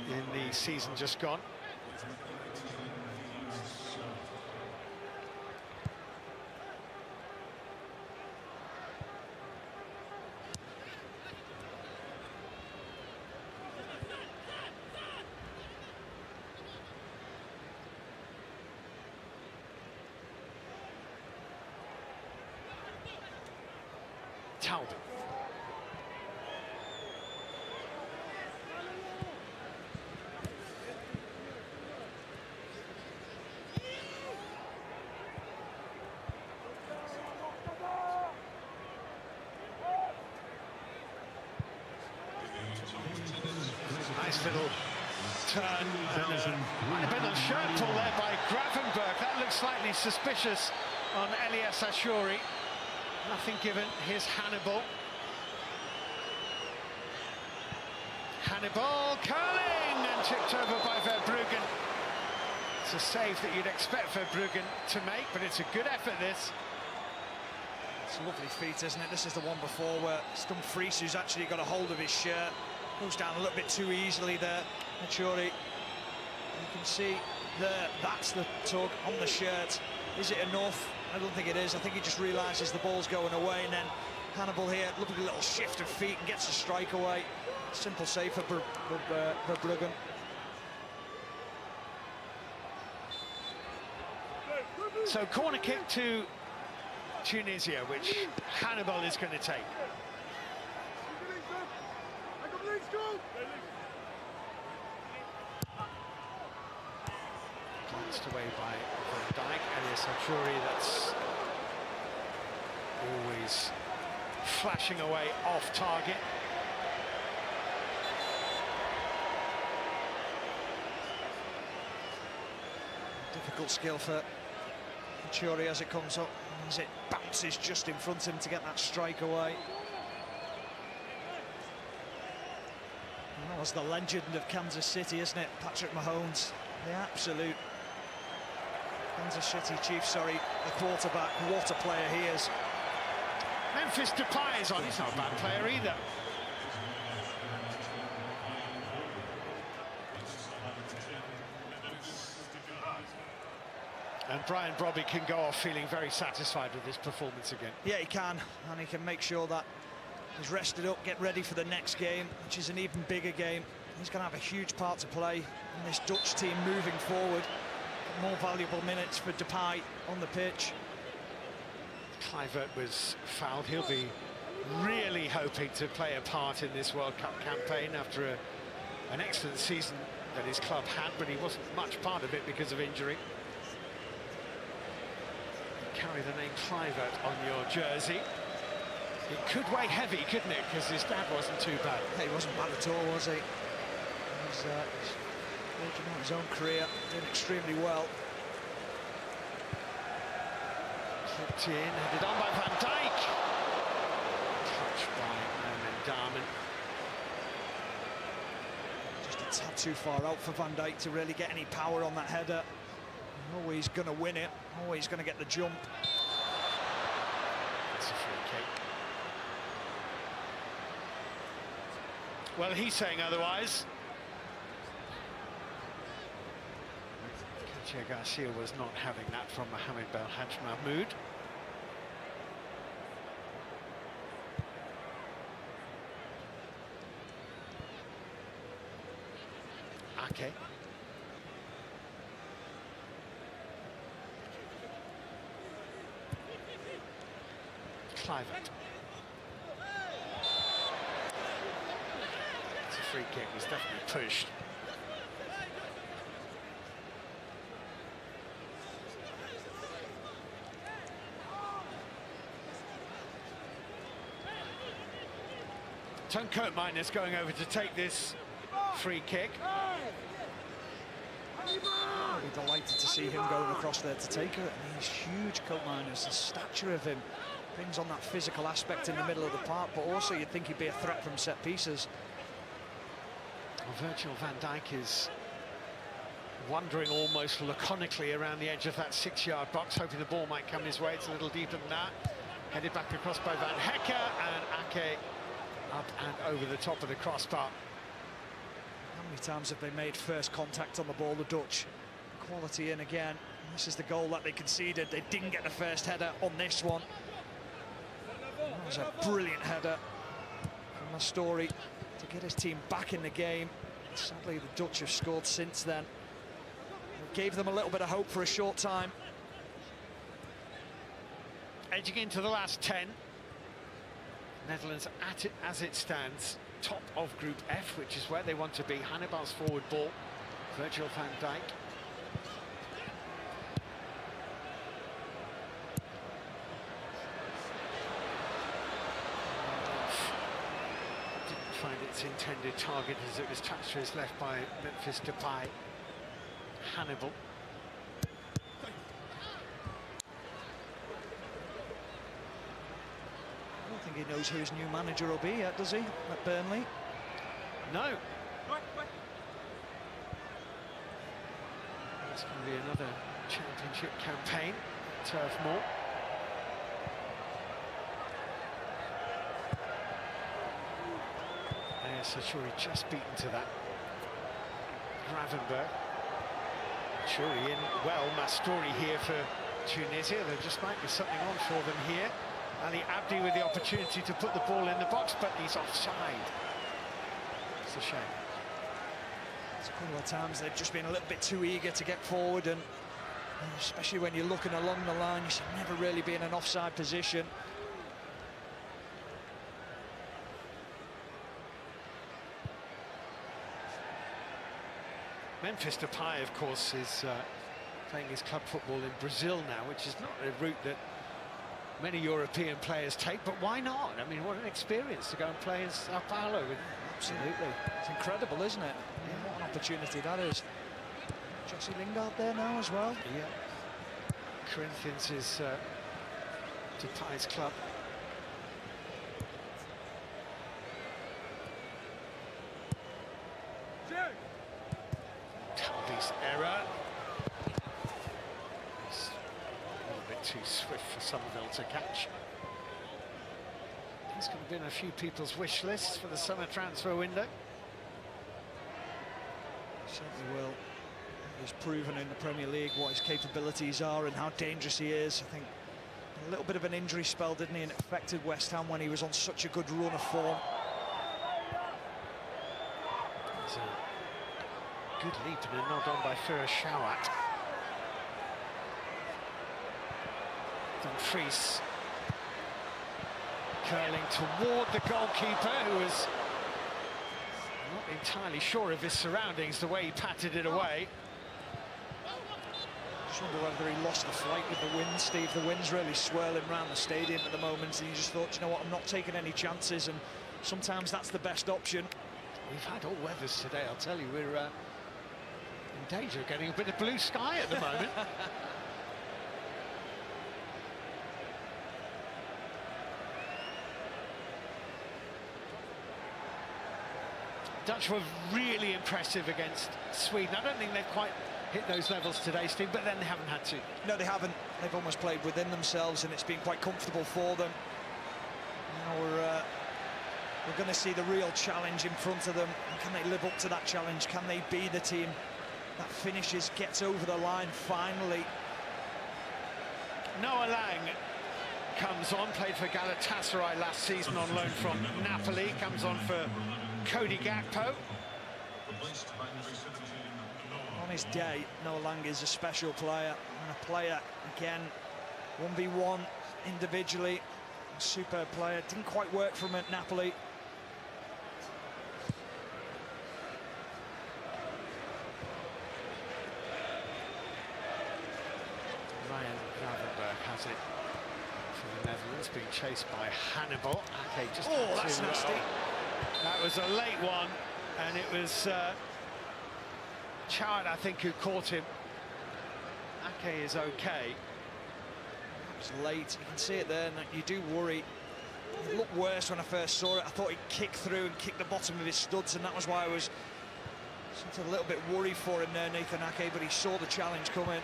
in the season just gone. Talbot. Nice little turn. Might have been a shirt pull there by Gravenberg. That looks slightly suspicious on Elias Ashuri. Nothing given. Here's Hannibal. Hannibal curling and tipped over by Verbruggen. It's a save that you'd expect Verbruggen to make, but it's a good effort, this. It's a lovely feat, isn't it? This is the one before where Dumfries, who's actually got a hold of his shirt, goes down a little bit too easily there. Achuri, you can see there, that's the tug on the shirt. Is it enough? I don't think it is. I think he just realises the ball's going away, and then Hannibal here, look at the little shift of feet and gets a strike away. Simple save for Verbruggen. So corner kick to Tunisia, which Hannibal is going to take. Passed away by Van Dijk. Elias Achuri, that's always flashing away off target. Difficult skill for Achuri as it comes up, as it bounces just in front of him to get that strike away. And that was the legend of Kansas City, isn't it? Patrick Mahomes, the absolute Kansas City Chiefs, sorry, the quarterback. What a player he is. Memphis Depay is on. He's not a bad player either. And Brian Brobby can go off feeling very satisfied with his performance again. Yeah, he can, and he can make sure that he's rested up, get ready for the next game, which is an even bigger game. He's going to have a huge part to play in this Dutch team moving forward. More valuable minutes for Depay on the pitch. Kluivert was fouled. He'll be really hoping to play a part in this World Cup campaign after an excellent season that his club had, but he wasn't much part of it because of injury. Carry the name Kluivert on your jersey. It could weigh heavy, couldn't it? Because his dad wasn't too bad. He wasn't bad at all, was he? He's working on his own career, doing extremely well. Flipped in, headed on by Van Dijk. Touched by Darman. Just a tad too far out for Van Dijk to really get any power on that header. Always going to win it, always going to get the jump. That's a free kick. Well, he's saying otherwise. Katia Garcia was not having that from Mohamed Belhaj Mahmoud. Ake. Kluivert. It's a free kick, he's definitely pushed. Turncoat Miners going over to take this free kick. I'll be delighted to see him going across there to take it. I mean, he's huge, Coat Miners, the stature of him. Brings on that physical aspect in the middle of the park, but also you'd think he'd be a threat from set pieces. Well, Virgil van Dijk is wandering almost laconically around the edge of that 6-yard box, hoping the ball might come his way. It's a little deeper than that. Headed back across by Van Hekke, and Ake up and over the top of the crossbar. How many times have they made first contact on the ball, the Dutch? Quality in again. This is the goal that they conceded. They didn't get the first header on this one. That was a brilliant header from Astori to get his team back in the game. Sadly, the Dutch have scored since then. It gave them a little bit of hope for a short time. Edging into the last 10. Netherlands at it as it stands. Top of Group F, which is where they want to be. Hannibal's forward ball. Virgil van Dijk. Didn't find its intended target as it was touched to his left by Memphis Depay. Hannibal. I don't think he knows who his new manager will be yet, does he, at Burnley? No. It's going to be another championship campaign, Turf Moor. Sachuri just beaten to that. Gravenberg. Sachuri in well. Mastori here for Tunisia. There just might be something on for them here. Ali Abdi with the opportunity to put the ball in the box, but he's offside. It's a shame. It's a couple of times they've just been a little bit too eager to get forward, and especially when you're looking along the line, you should never really be in an offside position. Memphis Depay, of course, is playing his club football in Brazil now, which is not a route that many European players take, but why not? I mean, what an experience to go and play in Sao Paulo. Absolutely. It's incredible, isn't it? Yeah, what an opportunity that is. Jesse Lingard there now as well. Yeah. Corinthians is Depay's club. Talby's error. He's a little bit too swift for Somerville to catch. He's going to be in a few people's wish lists for the summer transfer window. Certainly will. He's proven in the Premier League what his capabilities are and how dangerous he is. I think a little bit of an injury spell, didn't he, and it affected West Ham when he was on such a good run of form. It's a good leap and a nod on by Firas Shawat. Dumfries curling toward the goalkeeper, who was not entirely sure of his surroundings, the way he patted it away. I wonder whether he lost the flight with the wind, Steve. The wind's really swirling around the stadium at the moment, and he just thought, you know what, I'm not taking any chances, and sometimes that's the best option. We've had all weathers today, I'll tell you. We're in danger of getting a bit of blue sky at the moment. Dutch were really impressive against Sweden. I don't think they've quite hit those levels today, Steve, but then they haven't had to. No, they haven't. They've almost played within themselves, and it's been quite comfortable for them. Now we're going to see the real challenge in front of them. Can they live up to that challenge? Can they be the team that finishes, gets over the line finally? Noah Lang comes on, played for Galatasaray last season on loan from Napoli, comes on for Cody Gakpo. On his day, Noah Lang is a special player, and a player, again, 1v1 individually, a superb player. Didn't quite work for him at Napoli. Ryan Gravenberg has it for the Netherlands, being chased by Hannibal. Okay, just that's nasty. That was a late one, and it was Choward, I think, who caught him. Ake is okay. It was late. You can see it there, and you do worry. It looked worse when I first saw it. I thought he'd kick through and kick the bottom of his studs, and that was why I was a little bit worried for him there, Nathan Ake, but he saw the challenge coming.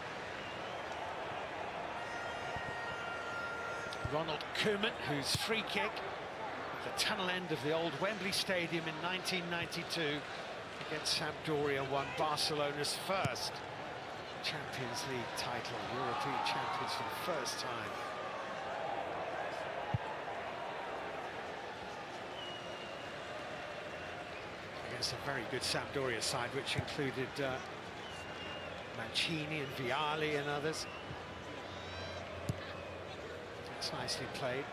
Ronald Koeman, whose free kick at the tunnel end of the old Wembley Stadium in 1992 against Sampdoria won Barcelona's first Champions League title, European champions for the first time. Against a very good Sampdoria side, which included Mancini and Vialli and others. That's nicely played.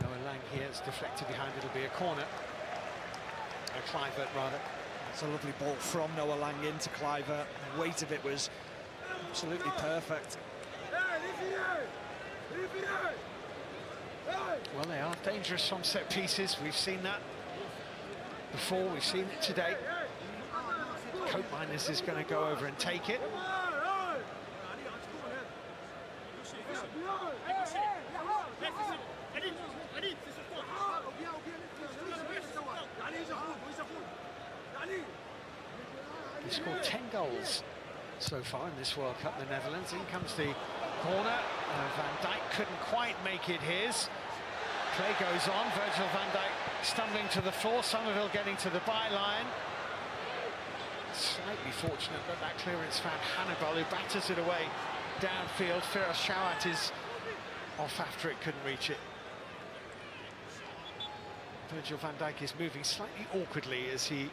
Noah Lang here, it's deflected behind, it'll be a corner. Kluivert, rather. It's a lovely ball from Noah Lang into Kluivert. The weight of it was absolutely perfect. Well, they are dangerous from set pieces. We've seen that before, we've seen it today. Coat Miners is going to go over and take it. He scored 10 goals so far in this World Cup, the Netherlands. In comes the corner. Van Dijk couldn't quite make it his. Play goes on. Virgil van Dijk stumbling to the floor. Somerville getting to the byline. Slightly fortunate that that clearance found Hannibal, who batters it away downfield. Firas Shawat is off after it, couldn't reach it. Virgil van Dijk is moving slightly awkwardly as he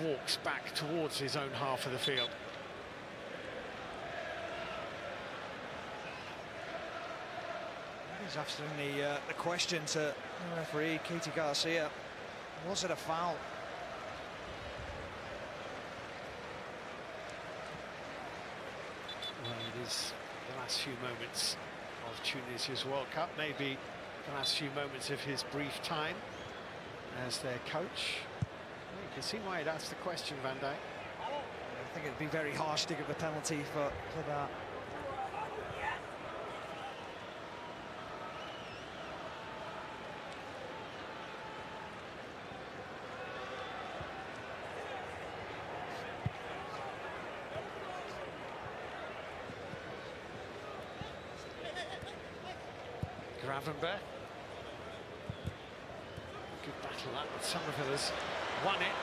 walks back towards his own half of the field. He's asking the question to the referee, Katie Garcia. Was it a foul? is the last few moments of Tunisia's World Cup, maybe the last few moments of his brief time as their coach. Well, you can see why he'd asked the question, Van Dijk. I think it'd be very harsh to give a penalty for that. Gravenberch. Good battle that with Somerville's won it.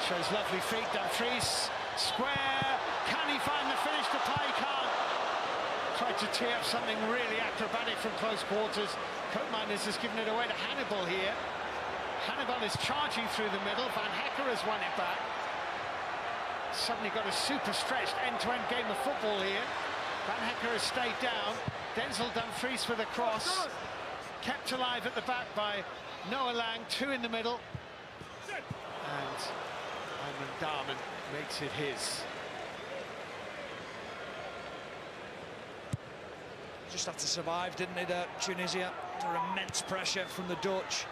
Shows lovely feet, Dumfries. Square. Can he find the finish to play? Can't. Tried to tee up something really acrobatic from close quarters. Koopmeiners has given it away to Hannibal here. Hannibal is charging through the middle. Van Hecker has won it back. Suddenly got a super stretched end-to-end game of football here. Van Hecker has stayed down. Denzel Dumfries for the cross. Kept alive at the back by Noah Lang, 2 in the middle. And Ayman Darman makes it his. Just had to survive, didn't it, Tunisia? Under immense pressure from the Dutch.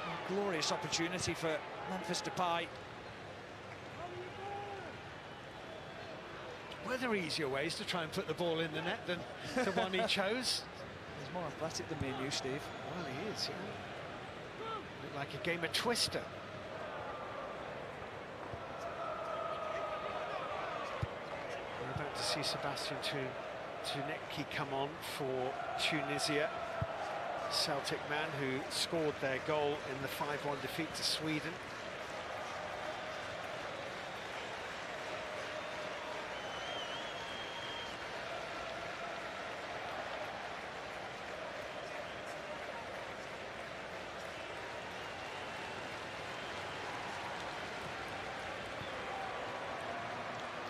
A glorious opportunity for Memphis Depay. Were there easier ways to try and put the ball in the net than the one he chose? He's more athletic than me and you, Steve. Well, he is, yeah. Looked like a game of Twister. We're about to see Sebastian Tunecki come on for Tunisia. Celtic man who scored their goal in the 5-1 defeat to Sweden.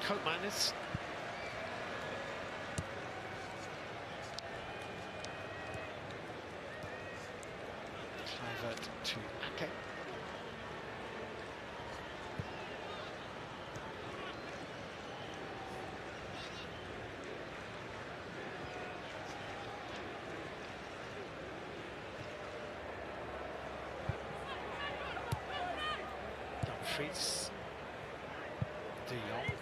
Koopmeiners. Kluivert to Ake. Dumfries. De Jong.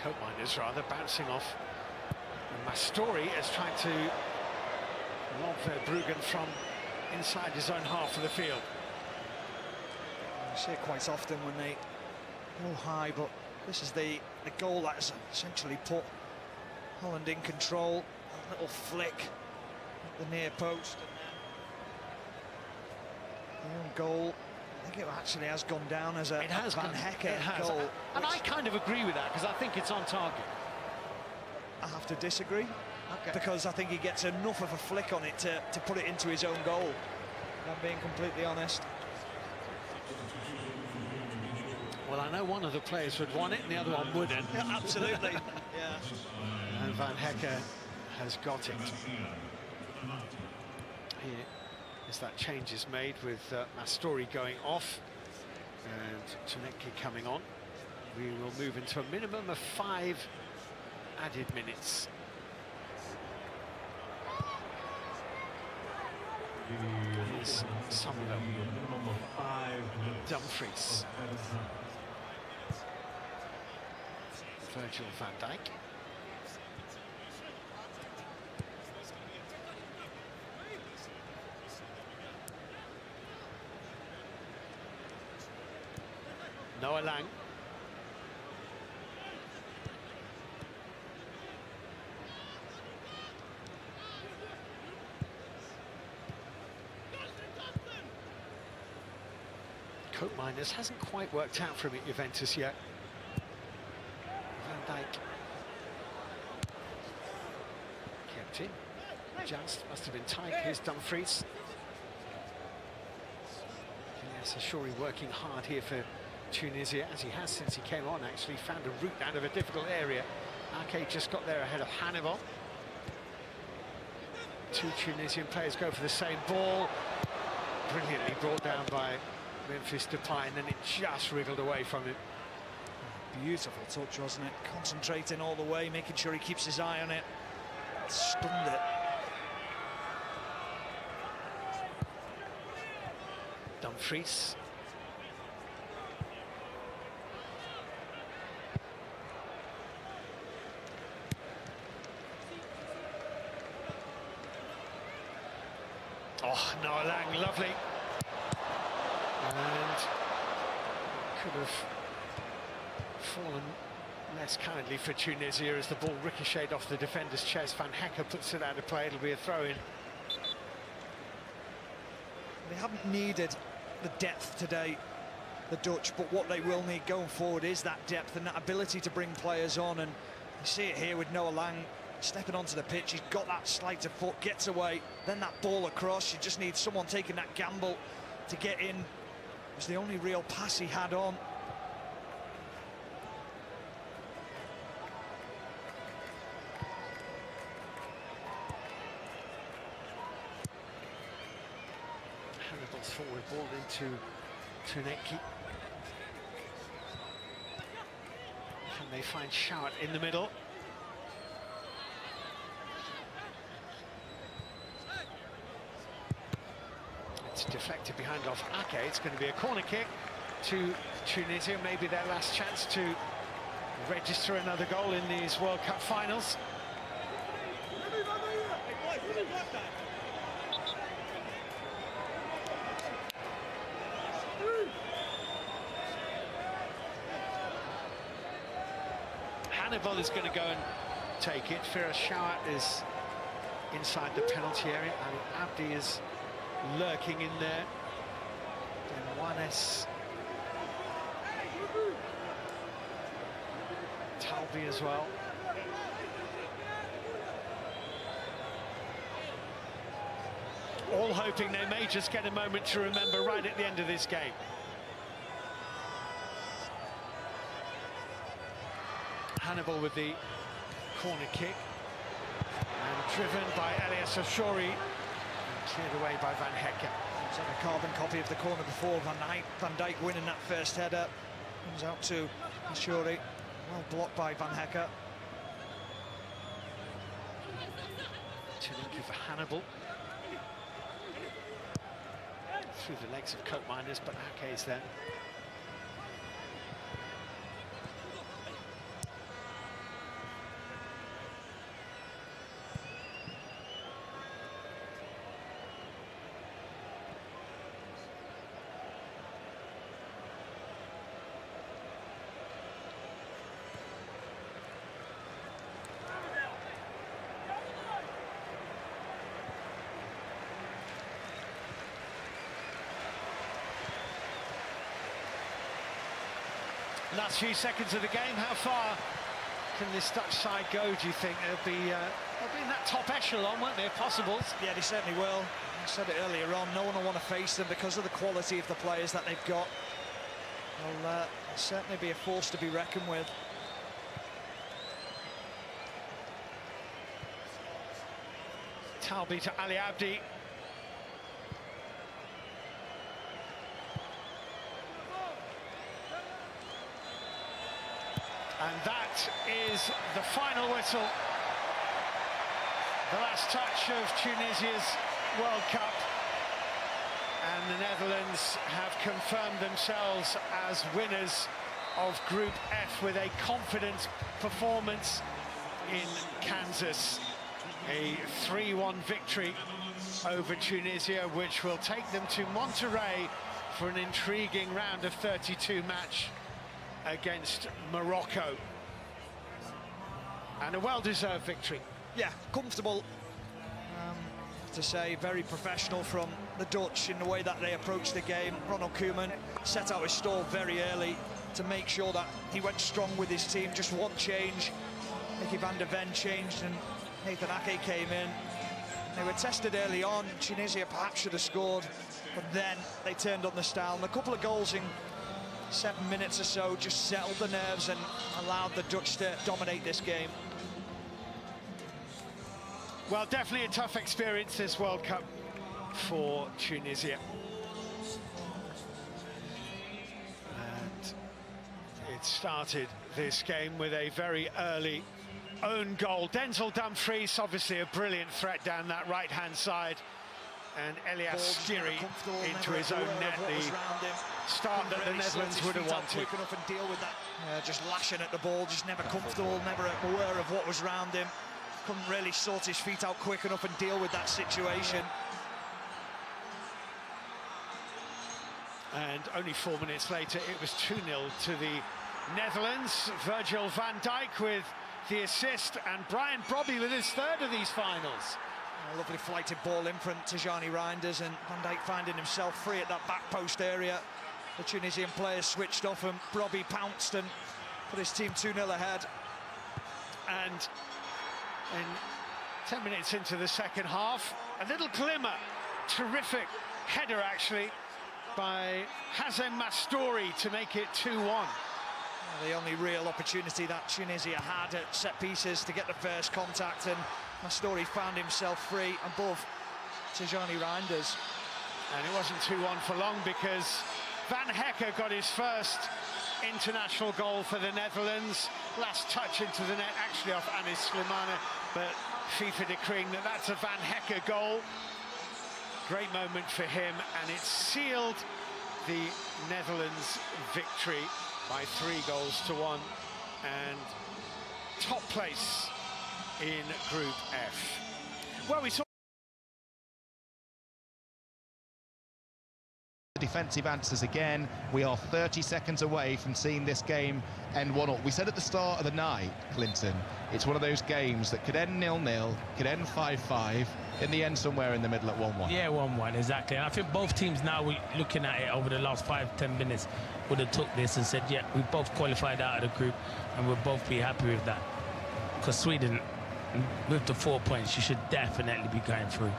Koopmeiners rather, bouncing off. And Mastori has tried to lob Verbruggen from inside his own half of the field. You see it quite often when they go high, but this is the goal that's essentially put Holland in control. A little flick at the near post, and then the own goal. I think it actually has gone down as a Van Hecker goal. And I kind of agree with that, because I think it's on target. I have to disagree, because I think he gets enough of a flick on it to put it into his own goal. If I'm being completely honest. Well, I know one of the players would want it and the other one wouldn't. Yeah, absolutely. Yeah. And Van Hecker has got it. Here, as that change is made with Mastori going off and Tunecki coming on, we will move into a minimum of 5 added minutes. Here's Somerville. Dumfries. Virgil van Dijk. Noah Lang. Koopmeiners hasn't quite worked out for him at Juventus yet. Van Dijk. Kept in. Just must have been tight. Here's Dumfries. Yes, Ashori working hard here for Tunisia, as he has since he came on, actually found a route out of a difficult area. Ake just got there ahead of Hannibal. 2 Tunisian players go for the same ball. Brilliantly brought down by Memphis Depay, and then it just wriggled away from him. Beautiful touch, wasn't it? Concentrating all the way, making sure he keeps his eye on it. Stunned it. Dumfries. Oh, Noah Lang, lovely. And could have fallen less kindly for Tunisia as the ball ricocheted off the defender's chest. Van Hekke puts it out of play. It'll be a throw-in. They haven't needed the depth today, the Dutch, but what they will need going forward is that depth and that ability to bring players on. And you see it here with Noah Lang stepping onto the pitch. He's got that sleight of foot, gets away, then that ball across. You just need someone taking that gamble to get in. It was the only real pass he had on. Hannibal's forward ball into Tuneki. Can they find Shout in the middle? It's deflected behind off Ake. It's going to be a corner kick to Tunisia. Maybe their last chance to register another goal in these World Cup finals. Hannibal is going to go and take it. Firas Shawat is inside the penalty area. Ali Abdi is lurking in there. Then Juanes. Talbi as well. All hoping they may just get a moment to remember right at the end of this game. Hannibal with the corner kick. And driven by Elias Ashori. And cleared away by Van Hekke. It's like a carbon copy of the corner before. Van Dijk winning that first header. Comes out to Ashori. Well blocked by Van Hekke. Tuneki for Hannibal. Through the legs of Cope Miners, but Ake is there. Last few seconds of the game, how far can this Dutch side go, do you think? They'll be in that top echelon, won't they, if possible? Yeah, they certainly will. I said it earlier on, no one will want to face them because of the quality of the players that they've got. They'll certainly be a force to be reckoned with. Talbi to Ali Abdi. And that is the final whistle. The last touch of Tunisia's World Cup. And the Netherlands have confirmed themselves as winners of Group F with a confident performance in Kansas. A 3-1 victory over Tunisia, which will take them to Monterrey for an intriguing round of 32 match against Morocco. And a well-deserved victory. Yeah, comfortable. To say, very professional from the Dutch in the way that they approached the game. Ronald Koeman set out his stall very early to make sure that he went strong with his team. Just one change. Mickey van der Ven changed and Nathan Ake came in. They were tested early on. Tunisia perhaps should have scored, but then they turned on the style. And a couple of goals in 7 minutes or so just settled the nerves and allowed the Dutch to dominate this game. Well, definitely a tough experience, this World Cup for Tunisia. And It started this game with a very early own goal. Denzel Dumfries, obviously a brilliant threat down that right-hand side. And Elias Skiri into his own net, the start that the Netherlands would have wanted. Quick enough and deal with that. Just lashing at the ball, just never comfortable, never aware of what was around him. Couldn't really sort his feet out quick enough and deal with that situation. And only 4 minutes later, it was 2-0 to the Netherlands. Virgil van Dijk with the assist, and Brian Brobby with his third of these finals. A lovely flighted ball in from Tijani Reinders, and Van Dijk finding himself free at that back post area. The Tunisian players switched off and Brobby pounced and put his team 2-0 ahead. And 10 minutes into the second half, a little glimmer, terrific header actually by Hazem Mastouri to make it 2-1. The only real opportunity that Tunisia had at set pieces to get the first contact, and Mastouri found himself free above Tijani Reinders. And it wasn't 2-1 for long, because Van Hekke got his first international goal for the Netherlands. Last touch into the net, actually off Anis Slimane, but FIFA decreeing that that's a Van Hekke goal. Great moment for him, and it sealed the Netherlands' victory by 3-1, and top place in Group F. Well, we saw defensive answers again. We are 30 seconds away from seeing this game end 1-0. We said at the start of the night, Clinton, it's one of those games that could end 0-0, could end 5-5, in the end somewhere in the middle at 1-1. Yeah, 1-1, exactly. And I think both teams now, looking at it over the last 5-10 minutes, would have took this and said, yeah, we both qualified out of the group and we'll both be happy with that. Because Sweden, with the 4 points, you should definitely be going through.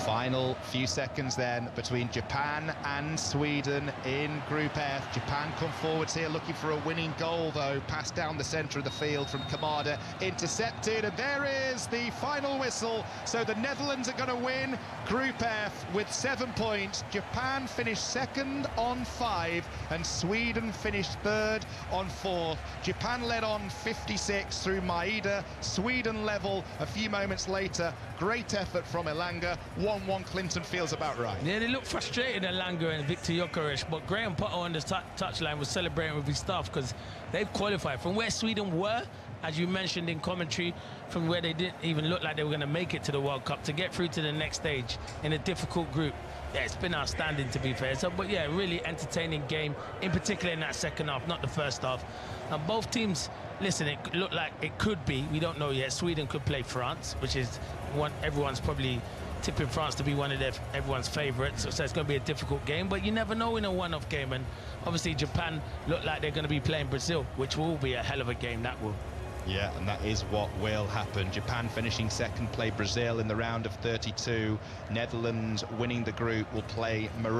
Final few seconds then between Japan and Sweden in Group F. Japan come forwards here looking for a winning goal, though. Pass down the centre of the field from Kamada, intercepted, and there is the final whistle. So the Netherlands are going to win Group F with 7 points. Japan finished second on 5, and Sweden finished third on 4th. Japan led on 56 through Maeda. Sweden level a few moments later. Great effort from Elanga. 1-1, Clinton feels about right. Yeah, they look frustrated, Elanga and Victor Gyökeres, but Graham Potter on the touchline was celebrating with his staff because they've qualified from where Sweden were, as you mentioned in commentary, from where they didn't even look like they were going to make it to the World Cup, to get through to the next stage in a difficult group. Yeah, it's been outstanding, to be fair. So, but yeah, really entertaining game, in particular in that second half, not the first half. And both teams, listen, it looked like it could be, we don't know yet, Sweden could play France, which is one everyone's probably tipping France to be one of everyone's favourites, so it's going to be a difficult game, but you never know in a one-off game. And obviously Japan look like they're going to be playing Brazil, which will be a hell of a game, that will. Yeah, and that is what will happen. Japan finishing second, play Brazil in the round of 32. Netherlands winning the group will play Morocco.